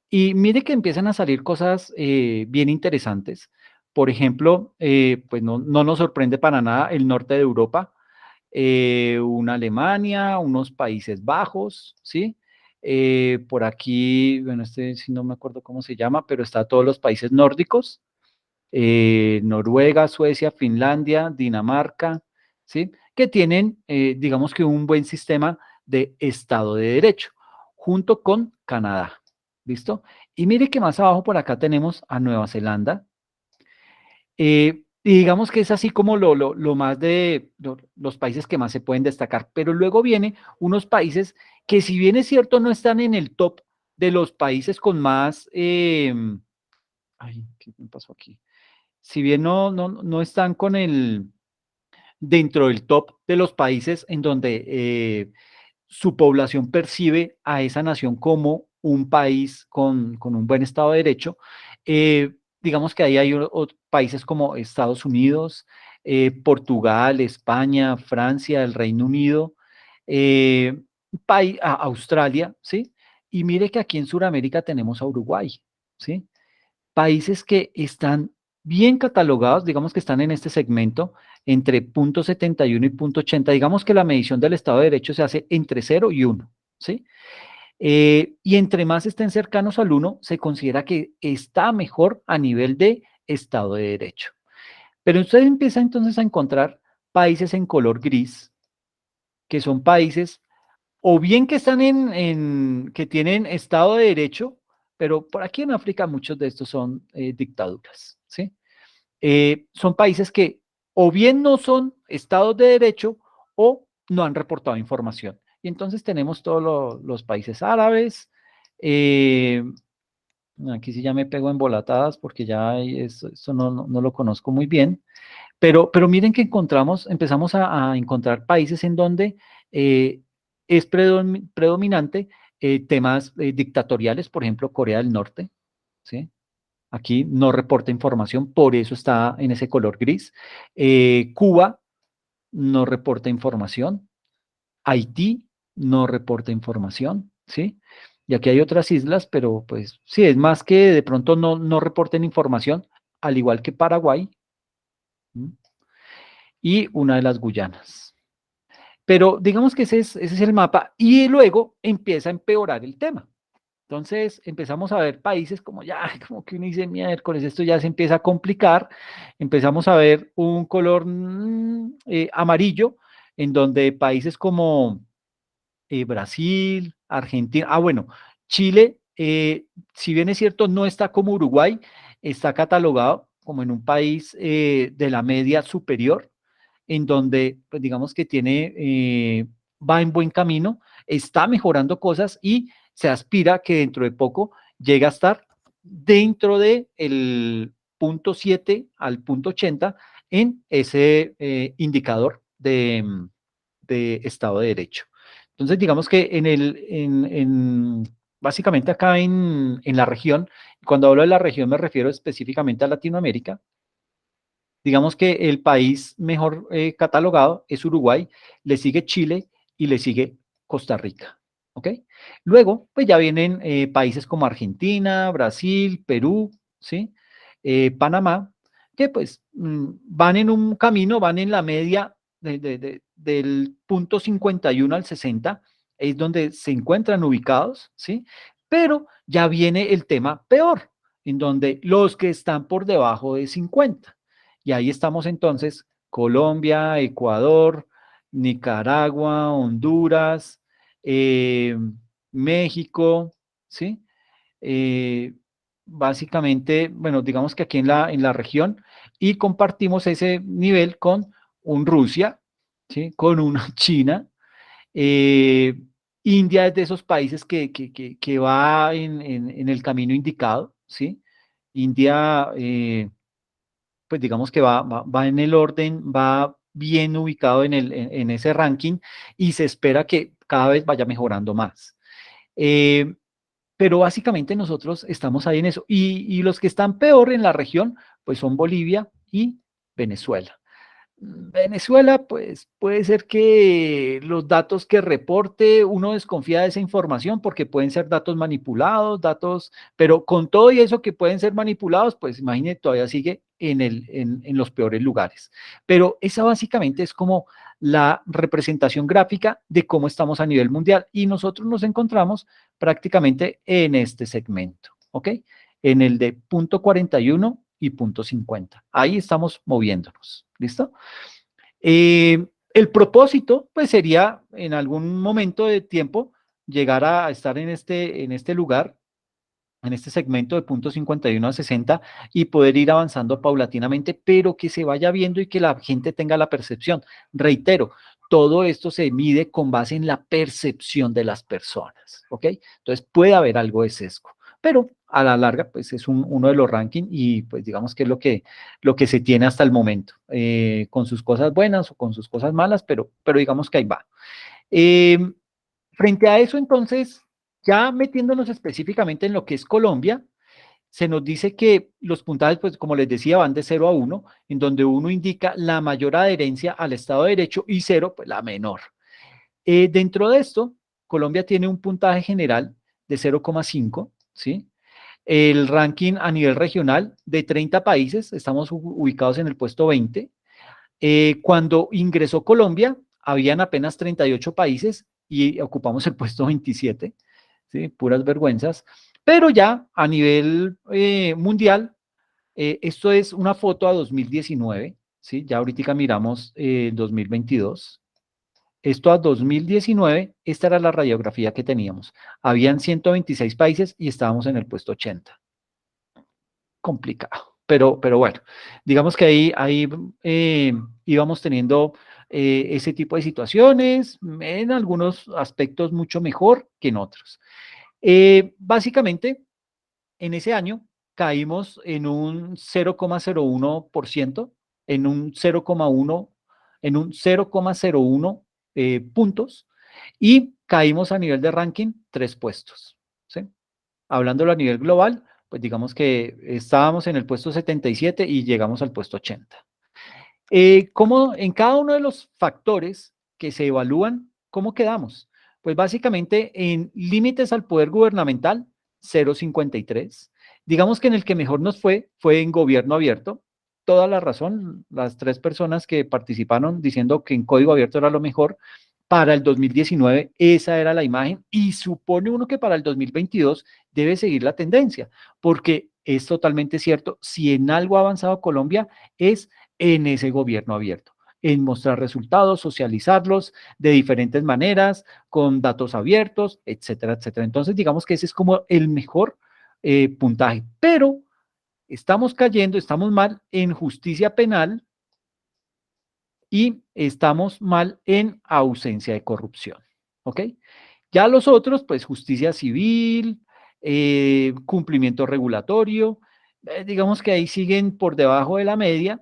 Y mire que empiezan a salir cosas bien interesantes. Por ejemplo, pues no nos sorprende para nada el norte de Europa, una Alemania, unos Países Bajos, ¿sí? Por aquí, bueno, este sí no me acuerdo cómo se llama, pero está todos los países nórdicos, Noruega, Suecia, Finlandia, Dinamarca, ¿sí? Que tienen, digamos que un buen sistema de Estado de Derecho, junto con Canadá, ¿listo? Y mire que más abajo por acá tenemos a Nueva Zelanda, y digamos que es así como lo más de los países que más se pueden destacar, pero luego viene unos países que si bien es cierto no están en el top de los países con más, ay, ¿qué me pasó aquí? Si bien no están con dentro del top de los países en donde su población percibe a esa nación como un país con un buen Estado de Derecho. Digamos que ahí hay países como Estados Unidos, Portugal, España, Francia, el Reino Unido, eh, Australia, ¿sí? Y mire que aquí en Sudamérica tenemos a Uruguay, ¿sí? Países que están bien catalogados, digamos que están en este segmento entre punto 71 y punto 80. Digamos que la medición del Estado de Derecho se hace entre 0 y 1, ¿sí? Y entre más estén cercanos al 1, se considera que está mejor a nivel de Estado de Derecho. Pero usted empieza entonces a encontrar países en color gris, que son países o bien que están que tienen Estado de Derecho, pero por aquí en África muchos de estos son dictaduras, ¿sí? Son países que o bien no son estados de derecho o no han reportado información. Y entonces tenemos todos los países árabes. Aquí sí ya me pego en volatadas porque ya eso no lo conozco muy bien. Pero miren que empezamos a encontrar países en donde es predominante temas dictatoriales, por ejemplo, Corea del Norte, ¿sí? Aquí no reporta información, por eso está en ese color gris. Cuba no reporta información. Haití no reporta información, ¿sí? Y aquí hay otras islas, pero pues sí, es más que de pronto no reporten información, al igual que Paraguay, ¿m? Y una de las Guyanas. Pero digamos que ese es el mapa y luego empieza a empeorar el tema. Entonces empezamos a ver países como ya, como que uno dice, miércoles, esto ya se empieza a complicar. Empezamos a ver un color amarillo, en donde países como Brasil, Argentina, bueno, Chile, si bien es cierto, no está como Uruguay, está catalogado como en un país de la media superior, en donde, pues digamos que va en buen camino, está mejorando cosas y se aspira que dentro de poco llegue a estar dentro del punto 7 al punto 80 en ese indicador de Estado de Derecho. Entonces, digamos que básicamente acá en la región, cuando hablo de la región me refiero específicamente a Latinoamérica. Digamos que el país mejor catalogado es Uruguay, le sigue Chile y le sigue Costa Rica. ¿Ok? Luego, pues ya vienen países como Argentina, Brasil, Perú, ¿sí? Panamá, que pues van en un camino, van en la media del punto 51 al 60, es donde se encuentran ubicados, ¿sí? Pero ya viene el tema peor, en donde los que están por debajo de 50. Y ahí estamos entonces, Colombia, Ecuador, Nicaragua, Honduras, eh, México, ¿sí? Eh, básicamente, bueno, digamos que aquí en la región, y compartimos ese nivel con un Rusia, ¿sí? Con una China. eh, India es de esos países que va en el camino indicado, ¿sí? India, pues digamos que va en el orden, va bien ubicado en ese ranking y se espera que cada vez vaya mejorando más. Eh, pero básicamente nosotros estamos ahí en eso. Y los que están peor en la región, pues son Bolivia y Venezuela. Venezuela, pues puede ser que los datos que reporte, uno desconfía de esa información porque pueden ser datos manipulados, pero con todo y eso que pueden ser manipulados, pues imagínate, todavía sigue en los peores lugares. Pero esa básicamente es como la representación gráfica de cómo estamos a nivel mundial y nosotros nos encontramos prácticamente en este segmento, ¿ok? En el de punto 41 y punto 50. Ahí estamos moviéndonos, ¿listo? El propósito, pues sería en algún momento de tiempo llegar a estar en este lugar, en este segmento de punto 51 a 60 y poder ir avanzando paulatinamente, pero que se vaya viendo y que la gente tenga la percepción. Reitero, todo esto se mide con base en la percepción de las personas, ¿ok? Entonces puede haber algo de sesgo, pero a la larga, pues es uno de los rankings y pues digamos que es lo que se tiene hasta el momento, con sus cosas buenas o con sus cosas malas, pero digamos que ahí va. Eh, Frente a eso, entonces, ya metiéndonos específicamente en lo que es Colombia, se nos dice que los puntajes, pues como les decía, van de 0 a 1, en donde 1 indica la mayor adherencia al Estado de Derecho y 0, pues la menor. Dentro de esto, Colombia tiene un puntaje general de 0,5, ¿sí? El ranking a nivel regional de 30 países, estamos ubicados en el puesto 20. Cuando ingresó Colombia, habían apenas 38 países y ocupamos el puesto 27, ¿sí? Puras vergüenzas. Pero ya a nivel mundial, esto es una foto a 2019, ¿sí? Ya ahorita miramos 2022. Esto a 2019, esta era la radiografía que teníamos. Habían 126 países y estábamos en el puesto 80. Complicado, pero bueno, digamos que ahí íbamos teniendo ese tipo de situaciones, en algunos aspectos mucho mejor que en otros. Básicamente, en ese año caímos en un 0,01%, en un 0,1, en un 0,01 puntos, y caímos a nivel de ranking 3 puestos, ¿sí? Hablándolo a nivel global, pues digamos que estábamos en el puesto 77 y llegamos al puesto 80. ¿Cómo en cada uno de los factores que se evalúan, cómo quedamos? Pues básicamente en límites al poder gubernamental, 0,53. Digamos que en el que mejor nos fue en gobierno abierto. Toda la razón, las 3 personas que participaron diciendo que en código abierto era lo mejor. Para el 2019 esa era la imagen y supone uno que para el 2022 debe seguir la tendencia, porque es totalmente cierto, si en algo ha avanzado Colombia es en ese gobierno abierto, en mostrar resultados, socializarlos de diferentes maneras, con datos abiertos, etcétera, etcétera. Entonces, digamos que ese es como el mejor puntaje, pero estamos cayendo, estamos mal en justicia penal y estamos mal en ausencia de corrupción, ¿ok? Ya los otros, pues justicia civil, cumplimiento regulatorio, digamos que ahí siguen por debajo de la media,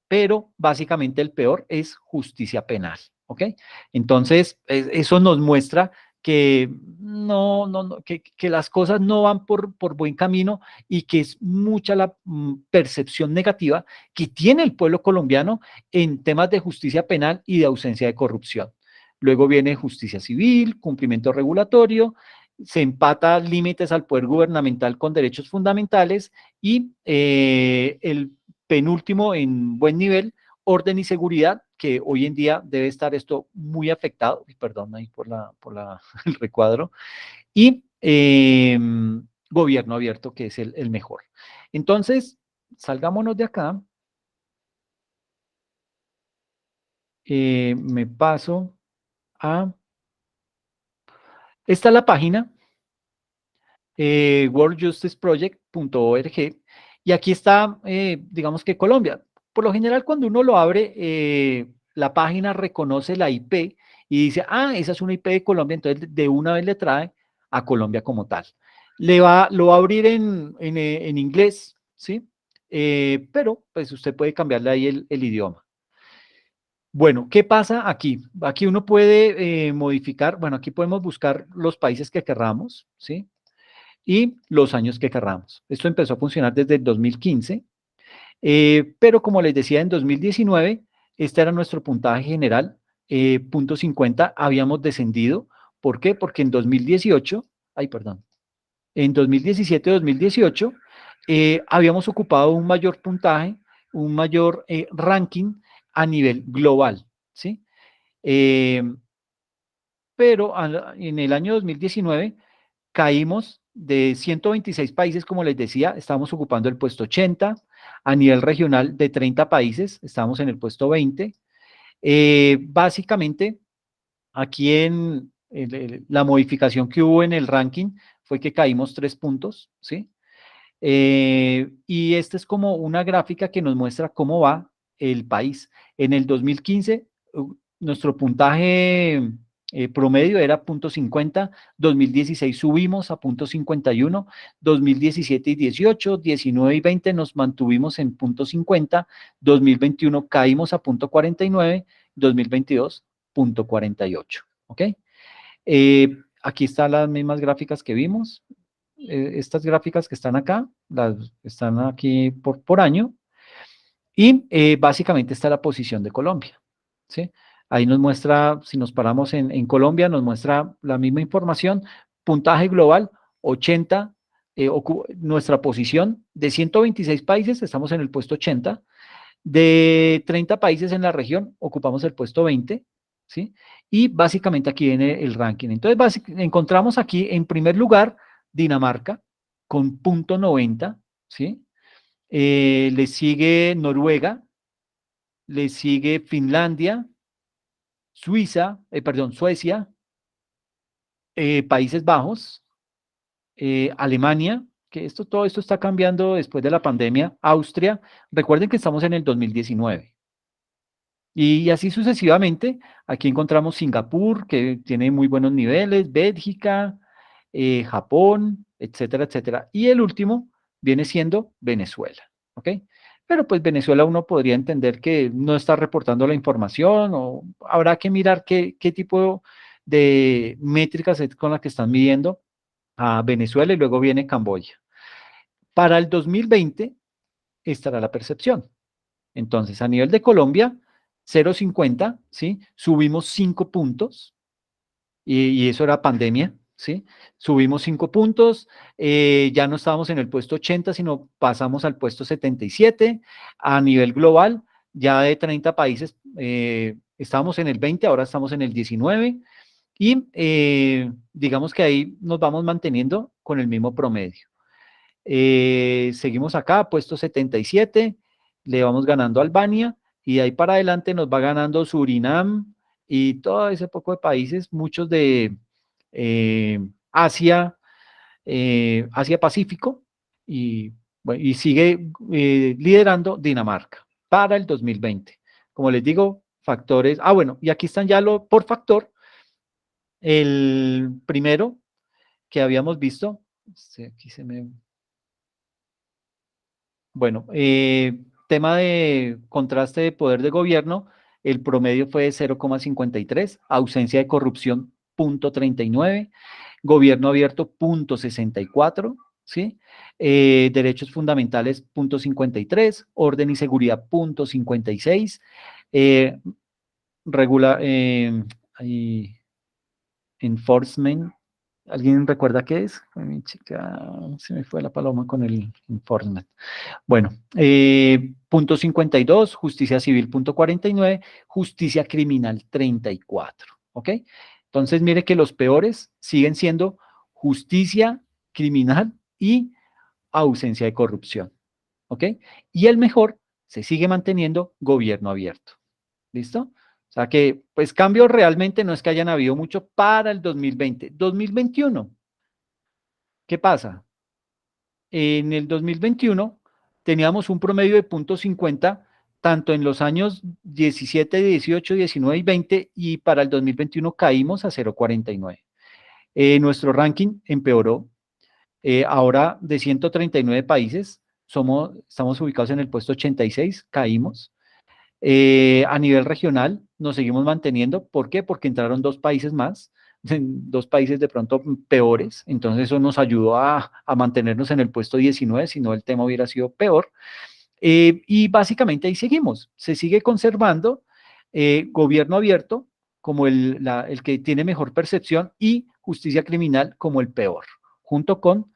pero básicamente el peor es justicia penal, ¿ok? Entonces, eso nos muestra que que las cosas no van por buen camino y que es mucha la percepción negativa que tiene el pueblo colombiano en temas de justicia penal y de ausencia de corrupción. Luego viene justicia civil, cumplimiento regulatorio, se empata límites al poder gubernamental con derechos fundamentales y el penúltimo en buen nivel, orden y seguridad, que hoy en día debe estar esto muy afectado, perdón ahí por el recuadro, y gobierno abierto, que es el mejor. Entonces, salgámonos de acá. Me paso a... Esta es la página, worldjusticeproject.org, y aquí está, digamos que Colombia. Por lo general, cuando uno lo abre, la página reconoce la IP y dice, ah, esa es una IP de Colombia, entonces de una vez le trae a Colombia como tal. Lo va a abrir en inglés, ¿sí? Pero pues usted puede cambiarle ahí el idioma. Bueno, ¿qué pasa aquí? Aquí uno puede modificar, bueno, aquí podemos buscar los países que querramos, ¿sí? Y los años que querramos. Esto empezó a funcionar desde el 2015, pero como les decía, en 2019, este era nuestro puntaje general, punto 50, habíamos descendido. ¿Por qué? Porque en 2018, en 2017-2018, habíamos ocupado un mayor puntaje, un mayor ranking a nivel global, ¿sí? Pero en el año 2019 caímos de 126 países, como les decía, estábamos ocupando el puesto 80, a nivel regional de 30 países, estábamos en el puesto 20. Básicamente, aquí en la modificación que hubo en el ranking fue que caímos 3 puntos, ¿sí? Y esta es como una gráfica que nos muestra cómo va el país. En el 2015, nuestro puntaje promedio era .50, 2016 subimos a .51, 2017 y 18, 19 y 20 nos mantuvimos en .50, 2021 caímos a .49, 2022 .48, ¿ok? Aquí están las mismas gráficas que vimos. Estas gráficas que están acá, están aquí por año, y básicamente está la posición de Colombia, ¿sí? Ahí nos muestra, si nos paramos en Colombia, nos muestra la misma información, puntaje global, 80, nuestra posición de 126 países, estamos en el puesto 80, de 30 países en la región, ocupamos el puesto 20, ¿sí? Y básicamente aquí viene el ranking. Entonces, encontramos aquí en primer lugar Dinamarca con .90, ¿sí? Le sigue Noruega, le sigue Finlandia, Suecia, Países Bajos, Alemania, que todo esto está cambiando después de la pandemia, Austria, recuerden que estamos en el 2019. Y así sucesivamente, aquí encontramos Singapur, que tiene muy buenos niveles, Bélgica, Japón, etcétera, etcétera. Y el último viene siendo Venezuela, ¿ok? Pero pues Venezuela uno podría entender que no está reportando la información o habrá que mirar qué tipo de métricas es con las que están midiendo a Venezuela y luego viene Camboya. Para el 2020 estará la percepción. Entonces, a nivel de Colombia, 0,50, ¿sí? Subimos 5 puntos y eso era pandemia, ¿sí? Subimos 5 puntos, ya no estábamos en el puesto 80, sino pasamos al puesto 77. A nivel global, ya de 30 países, estábamos en el 20, ahora estamos en el 19 y digamos que ahí nos vamos manteniendo con el mismo promedio. Seguimos acá, puesto 77, le vamos ganando a Albania y de ahí para adelante nos va ganando Surinam y todo ese poco de países, muchos de Asia, Asia Pacífico y, bueno, y sigue liderando Dinamarca para el 2020. Como les digo, factores, bueno, y aquí están ya por factor, el primero que habíamos visto, aquí se me... Bueno, tema de contraste de poder de gobierno, el promedio fue de 0,53, ausencia de corrupción 0,39, gobierno abierto 0,64, ¿sí? Derechos fundamentales 0,53, orden y seguridad 0,56, eh, regula, enforcement. ¿Alguien recuerda qué es? Mi chica, se me fue la paloma con el enforcement. Bueno, punto 52, justicia civil, punto 49, justicia criminal, 34, ¿ok? Entonces, mire que los peores siguen siendo justicia criminal y ausencia de corrupción, ¿ok? Y el mejor se sigue manteniendo gobierno abierto, ¿listo? O sea que, pues, cambios realmente no es que hayan habido mucho para el 2020. 2021, ¿qué pasa? En el 2021 teníamos un promedio de 0,50 tanto en los años 17, 18, 19 y 20 y para el 2021 caímos a 0,49. Nuestro ranking empeoró. Ahora de 139 países estamos ubicados en el puesto 86, caímos. A nivel regional nos seguimos manteniendo. ¿Por qué? Porque entraron 2 países más, 2 países de pronto peores, entonces eso nos ayudó a mantenernos en el puesto 19, si no el tema hubiera sido peor. Y básicamente ahí seguimos, se sigue conservando gobierno abierto como el que tiene mejor percepción y justicia criminal como el peor, junto con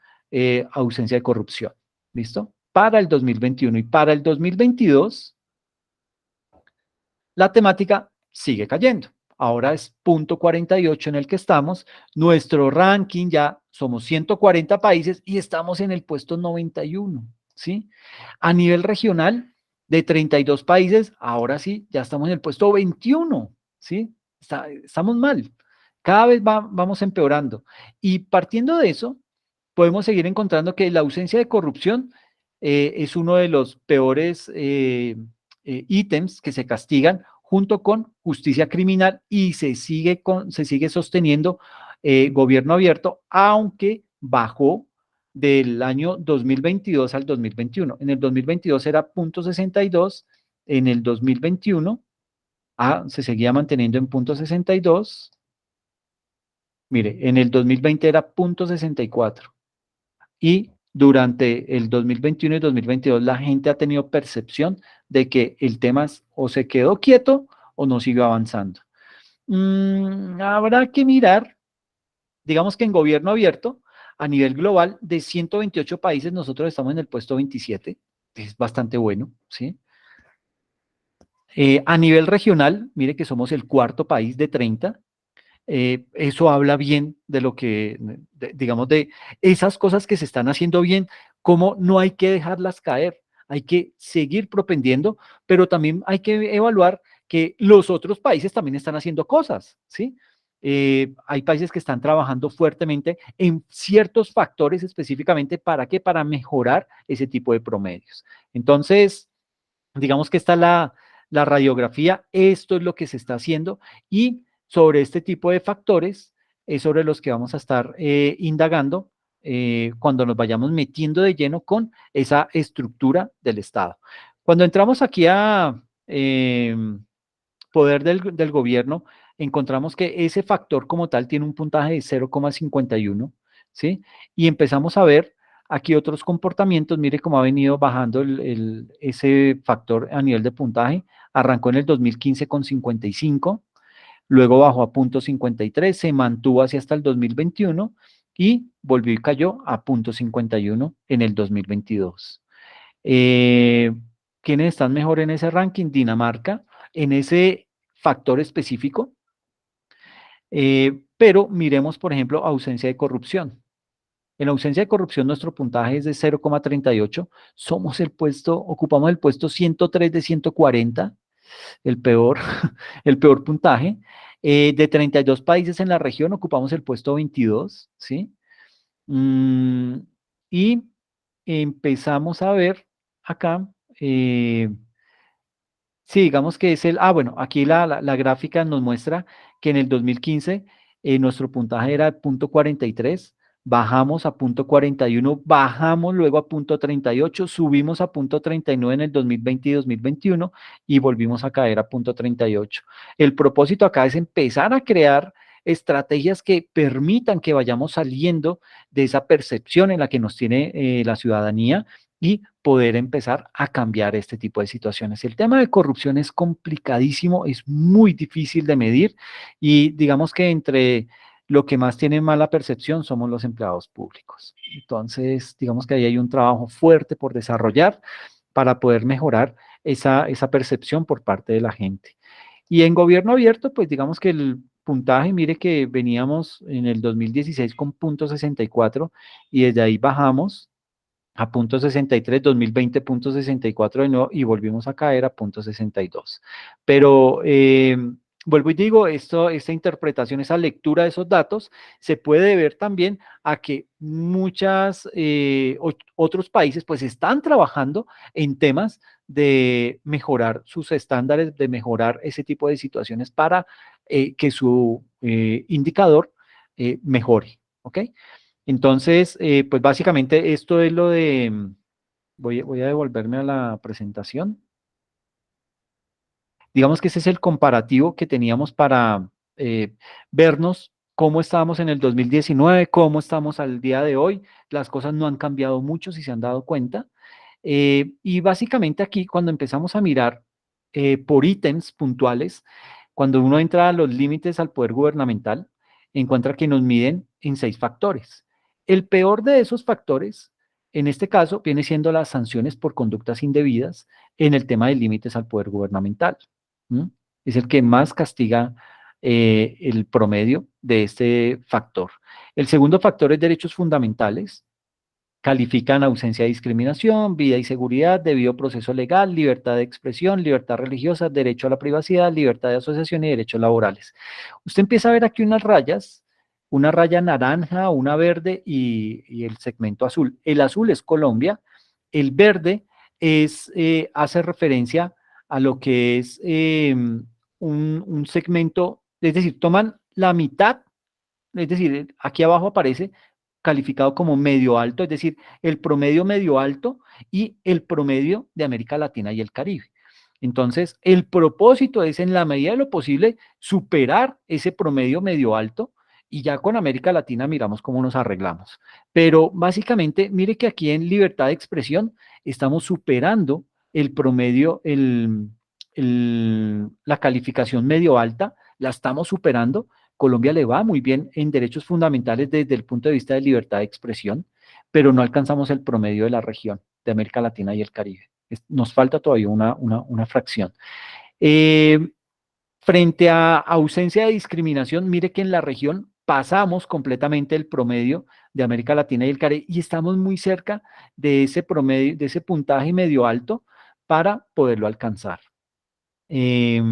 ausencia de corrupción. ¿Listo? Para el 2021 y para el 2022 la temática sigue cayendo. Ahora es punto 48 en el que estamos. Nuestro ranking ya somos 140 países y estamos en el puesto 91, ¿sí? A nivel regional, de 32 países, ahora sí, ya estamos en el puesto 21, ¿sí? Estamos mal. Cada vez vamos empeorando. Y partiendo de eso, podemos seguir encontrando que la ausencia de corrupción es uno de los peores ítems que se castigan junto con justicia criminal y se sigue sosteniendo gobierno abierto, aunque bajó del año 2022 al 2021. En el 2022 era 0,62, en el 2021 se seguía manteniendo en 0,62. Mire, en el 2020 era 0,64 y durante el 2021 y 2022 la gente ha tenido percepción de que el tema o se quedó quieto o no siguió avanzando. Habrá que mirar, digamos que en gobierno abierto, a nivel global, de 128 países, nosotros estamos en el puesto 27, es bastante bueno, ¿sí? A nivel regional, mire que somos el cuarto país de 30. Eso habla bien de lo que, digamos, de esas cosas que se están haciendo bien, cómo no hay que dejarlas caer, hay que seguir propendiendo, pero también hay que evaluar que los otros países también están haciendo cosas, ¿sí? Hay países que están trabajando fuertemente en ciertos factores específicamente, ¿para qué? Para mejorar ese tipo de promedios. Entonces, digamos que está la radiografía, esto es lo que se está haciendo y sobre este tipo de factores es sobre los que vamos a estar indagando cuando nos vayamos metiendo de lleno con esa estructura del Estado. Cuando entramos aquí a poder del gobierno, encontramos que ese factor como tal tiene un puntaje de 0,51, ¿sí? Y empezamos a ver aquí otros comportamientos, mire cómo ha venido bajando ese factor a nivel de puntaje, arrancó en el 2015 con 55, luego bajó a 0,53, se mantuvo hacia hasta el 2021 y volvió y cayó a 0,51 en el 2022. ¿Quiénes están mejor en ese ranking? Dinamarca, en ese factor específico, pero miremos, por ejemplo, ausencia de corrupción. En ausencia de corrupción, nuestro puntaje es de 0,38. Ocupamos el puesto 103 de 140, el peor, el peor puntaje. De 32 países en la región, ocupamos el puesto 22, ¿sí? Y empezamos a ver acá, sí, digamos que es bueno, aquí la gráfica nos muestra que en el 2015 nuestro puntaje era 0,43, bajamos a 0,41, bajamos luego a 0,38, subimos a 0,39 en el 2020 y 2021 y volvimos a caer a 0,38. El propósito acá es empezar a crear estrategias que permitan que vayamos saliendo de esa percepción en la que nos tiene la ciudadanía y poder empezar a cambiar este tipo de situaciones. El tema de corrupción es complicadísimo, es muy difícil de medir y digamos que entre lo que más tiene mala percepción somos los empleados públicos. Entonces, digamos que ahí hay un trabajo fuerte por desarrollar para poder mejorar esa percepción por parte de la gente. Y en gobierno abierto, pues digamos que el puntaje, mire que veníamos en el 2016 con 0,64 y desde ahí bajamos a 0,63, 2020 0,64 de nuevo y volvimos a caer a 0,62. Pero vuelvo y digo, esta interpretación, esa lectura de esos datos se puede ver también a que otros países pues están trabajando en temas de mejorar sus estándares, de mejorar ese tipo de situaciones para que su indicador mejore, ¿ok? Entonces, pues básicamente esto es lo de, voy a devolverme a la presentación. Digamos que ese es el comparativo que teníamos para vernos cómo estábamos en el 2019, cómo estamos al día de hoy. Las cosas no han cambiado mucho, si se han dado cuenta. Y básicamente aquí, cuando empezamos a mirar por ítems puntuales, cuando uno entra a los límites al poder gubernamental, encuentra que nos miden en 6 factores. El peor de esos factores, en este caso, viene siendo las sanciones por conductas indebidas en el tema de límites al poder gubernamental. Es el que más castiga el promedio de este factor. El segundo factor es derechos fundamentales. Califican ausencia de discriminación, vida y seguridad, debido proceso legal, libertad de expresión, libertad religiosa, derecho a la privacidad, libertad de asociación y derechos laborales. Usted empieza a ver aquí unas rayas, una raya naranja, una verde y el segmento azul. El azul es Colombia, el verde hace referencia a lo que es un segmento, es decir, toman la mitad, es decir, aquí abajo aparece calificado como medio alto, es decir, el promedio medio alto y el promedio de América Latina y el Caribe. Entonces, el propósito es, en la medida de lo posible, superar ese promedio medio alto y ya con América Latina miramos cómo nos arreglamos. Pero básicamente, mire que aquí en libertad de expresión estamos superando el promedio, la calificación medio alta, la estamos superando. Colombia le va muy bien en derechos fundamentales desde el punto de vista de libertad de expresión, pero no alcanzamos el promedio de la región, de América Latina y el Caribe. Nos falta todavía una fracción. Frente a ausencia de discriminación, mire que en la región pasamos completamente el promedio de América Latina y el Caribe y estamos muy cerca de ese promedio, de ese puntaje medio alto para poderlo alcanzar. ¿Qué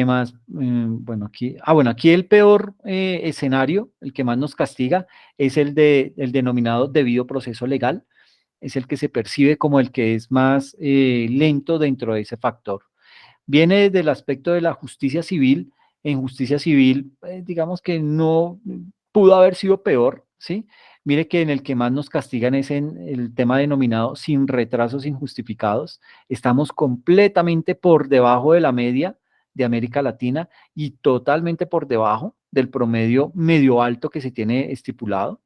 más? Bueno, aquí el peor escenario, el que más nos castiga, es el denominado debido proceso legal. Es el que se percibe como el que es más lento dentro de ese factor. Viene desde el aspecto de la justicia civil. En justicia civil, digamos que no pudo haber sido peor, ¿sí? Mire que en el que más nos castigan es en el tema denominado sin retrasos injustificados. Estamos completamente por debajo de la media de América Latina y totalmente por debajo del promedio medio alto que se tiene estipulado.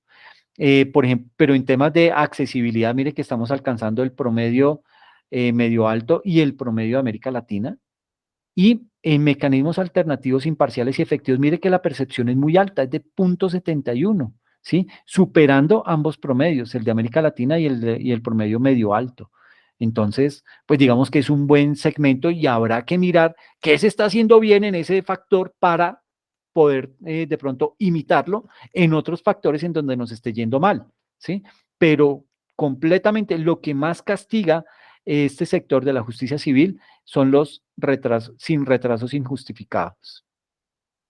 Por ejemplo, pero en temas de accesibilidad, mire que estamos alcanzando el promedio medio alto y el promedio de América Latina. Y en mecanismos alternativos imparciales y efectivos, mire que la percepción es muy alta, es de 0.71, ¿sí? Superando ambos promedios, el de América Latina y el promedio medio alto. Entonces, pues digamos que es un buen segmento y habrá que mirar qué se está haciendo bien en ese factor para poder de pronto imitarlo en otros factores en donde nos esté yendo mal, ¿sí? Pero completamente lo que más castiga este sector de la justicia civil son los retrasos injustificados.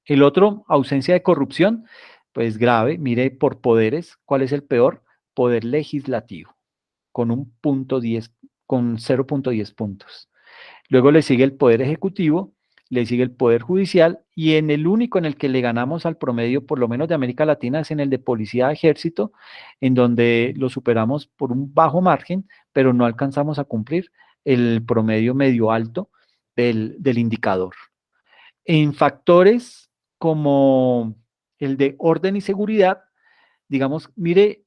El otro, ausencia de corrupción, pues grave, mire por poderes, ¿cuál es el peor? Poder legislativo, con con 0.10 puntos. Luego le sigue el poder ejecutivo, le sigue el poder judicial y en el único en el que le ganamos al promedio, por lo menos de América Latina, es en el de policía ejército, en donde lo superamos por un bajo margen, pero no alcanzamos a cumplir el promedio medio alto del indicador. En factores como el de orden y seguridad, digamos, mire,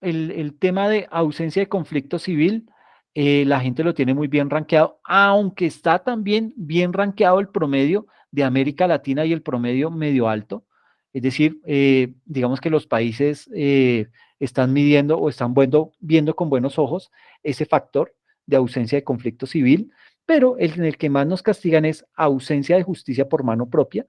el tema de ausencia de conflicto civil, la gente lo tiene muy bien rankeado, aunque está también bien rankeado el promedio de América Latina y el promedio medio alto. Es decir, digamos que los países están midiendo o están viendo con buenos ojos ese factor de ausencia de conflicto civil, pero en el que más nos castigan es ausencia de justicia por mano propia.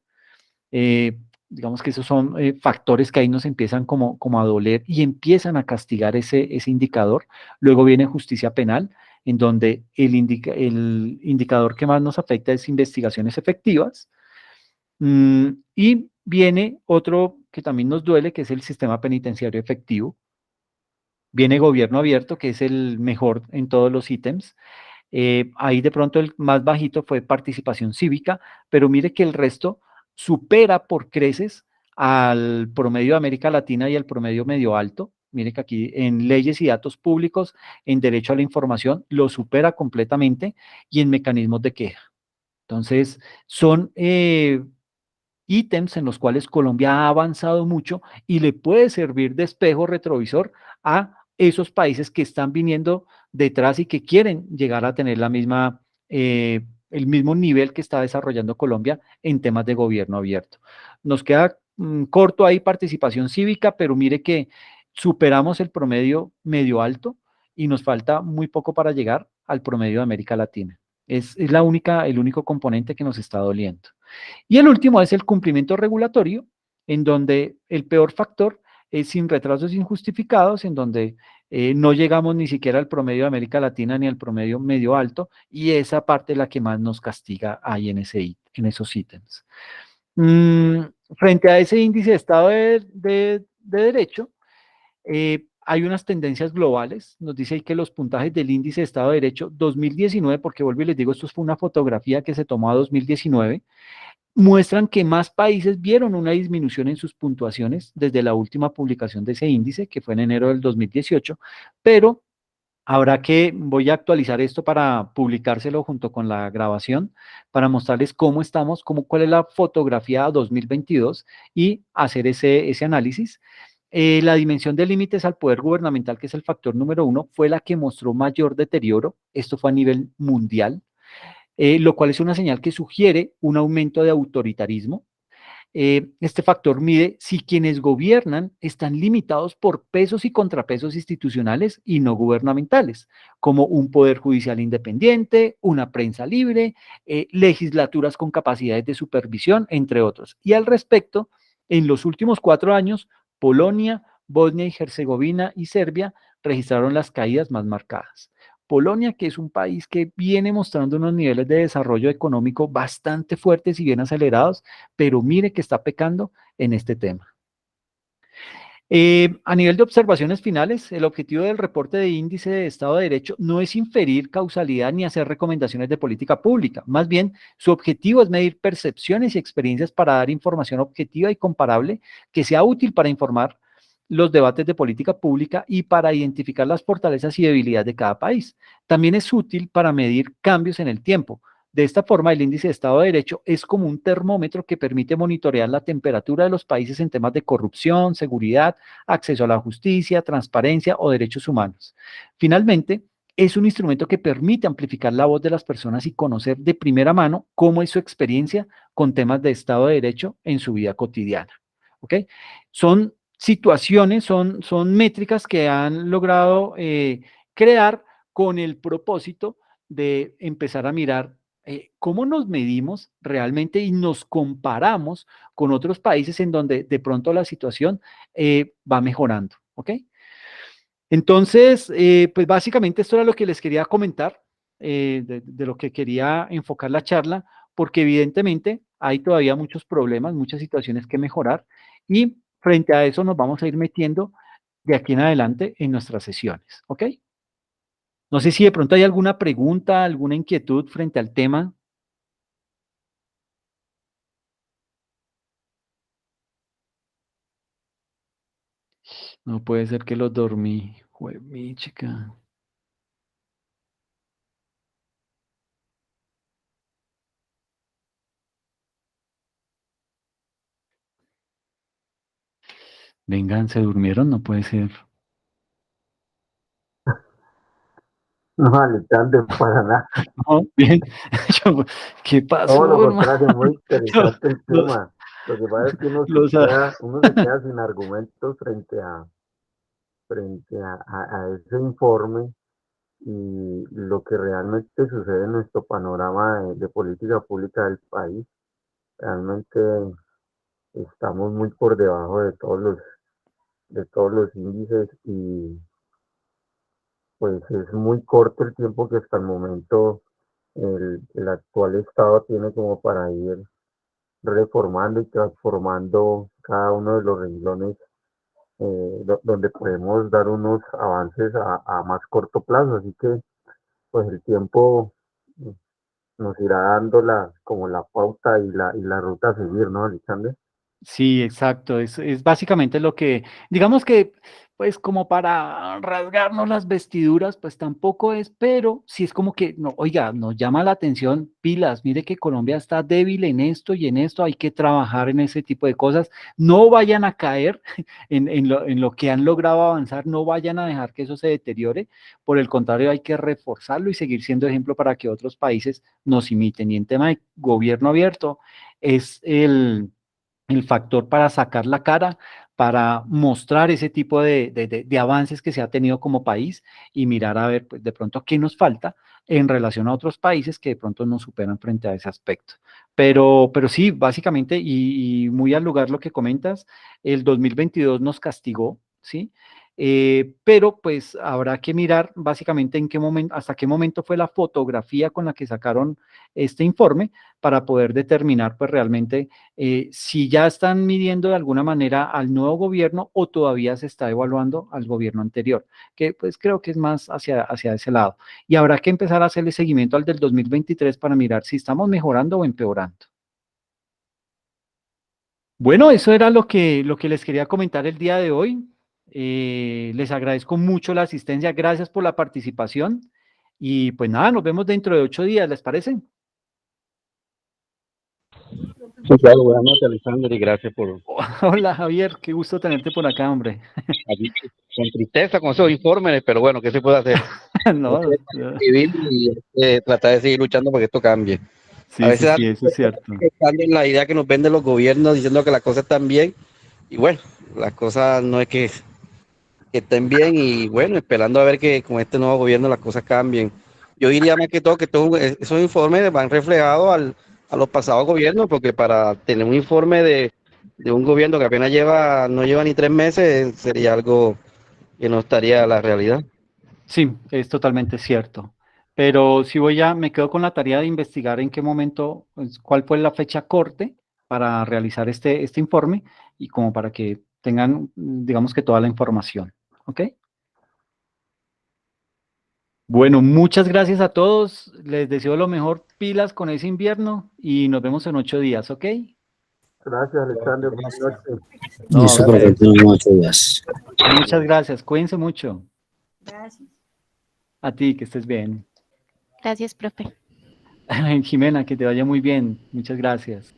Digamos que esos son factores que ahí nos empiezan como a doler y empiezan a castigar ese indicador. Luego viene justicia penal, en donde el indicador que más nos afecta es investigaciones efectivas. Y viene otro que también nos duele, que es el sistema penitenciario efectivo. Viene gobierno abierto, que es el mejor en todos los ítems. Ahí de pronto el más bajito fue participación cívica, pero mire que el resto supera por creces al promedio de América Latina y al promedio medio alto. Mire que aquí en leyes y datos públicos, en derecho a la información, lo supera completamente y en mecanismos de queja. Entonces, son ítems en los cuales Colombia ha avanzado mucho y le puede servir de espejo retrovisor a esos países que están viniendo detrás y que quieren llegar a tener el mismo nivel que está desarrollando Colombia en temas de gobierno abierto. Nos queda corto ahí participación cívica, pero mire que superamos el promedio medio alto y nos falta muy poco para llegar al promedio de América Latina. Es el único componente que nos está doliendo. Y el último es el cumplimiento regulatorio, en donde el peor factor es sin retrasos injustificados, en donde no llegamos ni siquiera al promedio de América Latina ni al promedio medio alto, y esa parte es la que más nos castiga ahí en esos ítems. Frente a ese índice de Estado de Derecho, hay unas tendencias globales, nos dice ahí que los puntajes del índice de Estado de Derecho 2019, porque vuelvo y les digo, esto fue una fotografía que se tomó a 2019, muestran que más países vieron una disminución en sus puntuaciones desde la última publicación de ese índice, que fue en enero del 2018, pero voy a actualizar esto para publicárselo junto con la grabación, para mostrarles cómo estamos, cuál es la fotografía 2022 y hacer ese análisis. La dimensión de límites al poder gubernamental, que es el factor número 1, fue la que mostró mayor deterioro. Esto fue a nivel mundial, lo cual es una señal que sugiere un aumento de autoritarismo. este factor mide si quienes gobiernan están limitados por pesos y contrapesos institucionales y no gubernamentales, como un poder judicial independiente, una prensa libre, legislaturas con capacidades de supervisión, entre otros. Y al respecto, en los últimos 4 años, Polonia, Bosnia y Herzegovina y Serbia registraron las caídas más marcadas. Polonia, que es un país que viene mostrando unos niveles de desarrollo económico bastante fuertes y bien acelerados, pero mire que está pecando en este tema. A nivel de observaciones finales, el objetivo del reporte de índice de Estado de Derecho no es inferir causalidad ni hacer recomendaciones de política pública. Más bien, su objetivo es medir percepciones y experiencias para dar información objetiva y comparable que sea útil para informar los debates de política pública y para identificar las fortalezas y debilidades de cada país. También es útil para medir cambios en el tiempo. De esta forma, el índice de Estado de Derecho es como un termómetro que permite monitorear la temperatura de los países en temas de corrupción, seguridad, acceso a la justicia, transparencia o derechos humanos. Finalmente, es un instrumento que permite amplificar la voz de las personas y conocer de primera mano cómo es su experiencia con temas de Estado de Derecho en su vida cotidiana. ¿Ok? Son situaciones, son métricas que han logrado crear con el propósito de empezar a mirar cómo nos medimos realmente y nos comparamos con otros países en donde de pronto la situación va mejorando, ¿ok? Entonces, pues básicamente esto era lo que les quería comentar, de lo que quería enfocar la charla, porque evidentemente hay todavía muchos problemas, muchas situaciones que mejorar, y frente a eso nos vamos a ir metiendo de aquí en adelante en nuestras sesiones, ¿ok? No sé si de pronto hay alguna pregunta, alguna inquietud frente al tema. No puede ser que los dormí. Jue mi chica. Vengan, se durmieron, no puede ser. No, Alexander, para nada. No, bien. ¿Qué pasó, Todo lo hermano? contrario, muy interesante el Los, tema. Lo que pasa es que los, uno se queda sin argumentos frente a ese informe y lo que realmente sucede en nuestro panorama de política pública del país. Realmente estamos muy por debajo de todos los índices y pues es muy corto el tiempo que hasta el momento el actual Estado tiene como para ir reformando y transformando cada uno de los renglones donde podemos dar unos avances a más corto plazo. Así que pues el tiempo nos irá dando como la pauta y la ruta a seguir, ¿no, Alexander? Sí, exacto. Es básicamente lo que, digamos que, pues como para rasgarnos las vestiduras, pues tampoco es, pero sí es como que, no, oiga, nos llama la atención, pilas, mire que Colombia está débil en esto y en esto, hay que trabajar en ese tipo de cosas. No vayan a caer en lo que han logrado avanzar, no vayan a dejar que eso se deteriore. Por el contrario, hay que reforzarlo y seguir siendo ejemplo para que otros países nos imiten. Y en tema de gobierno abierto, es el factor para sacar la cara, para mostrar ese tipo de avances que se ha tenido como país y mirar a ver, pues, de pronto qué nos falta en relación a otros países que de pronto nos superan frente a ese aspecto. Pero sí, básicamente, y muy al lugar lo que comentas, el 2022 nos castigó, ¿sí? Pero pues habrá que mirar básicamente en qué momento, hasta qué momento fue la fotografía con la que sacaron este informe para poder determinar pues realmente si ya están midiendo de alguna manera al nuevo gobierno o todavía se está evaluando al gobierno anterior, que pues creo que es más hacia ese lado. Y habrá que empezar a hacerle seguimiento al del 2023 para mirar si estamos mejorando o empeorando. Bueno, eso era lo que les quería comentar el día de hoy. Les agradezco mucho la asistencia, gracias por la participación y pues nada, nos vemos dentro de 8 días, ¿les parece? Sí, claro, buenas noches, Alexander, y gracias por Hola Javier, qué gusto tenerte por acá, hombre. aquí, con tristeza con esos informes, pero bueno, ¿qué se puede hacer? No, Hay que vivir y tratar de seguir luchando para que esto cambie. Sí, A veces sí, eso es cierto. cambien la idea que nos venden los gobiernos diciendo que las cosas están bien. Y bueno, las cosas no es que estén bien y bueno, esperando a ver que con este nuevo gobierno las cosas cambien. Yo diría más que todo que esos informes van reflejados a los pasados gobiernos, porque para tener un informe de un gobierno que apenas no lleva ni 3 meses, sería algo que no estaría a la realidad. Sí, es totalmente cierto. Pero si me quedo con la tarea de investigar en qué momento, pues, cuál fue la fecha corte para realizar este informe y como para que tengan, digamos que toda la información. ¿Ok? Bueno, muchas gracias a todos. Les deseo lo mejor, pilas con ese invierno y nos vemos en 8 días. ¿Ok? Gracias, Alexander. Buenas noches. No, Listo, a profe, ustedes. entonces, muchas gracias. Muchas gracias. Cuídense mucho. Gracias. A ti, que estés bien. Gracias, profe. Jimena, que te vaya muy bien. Muchas gracias.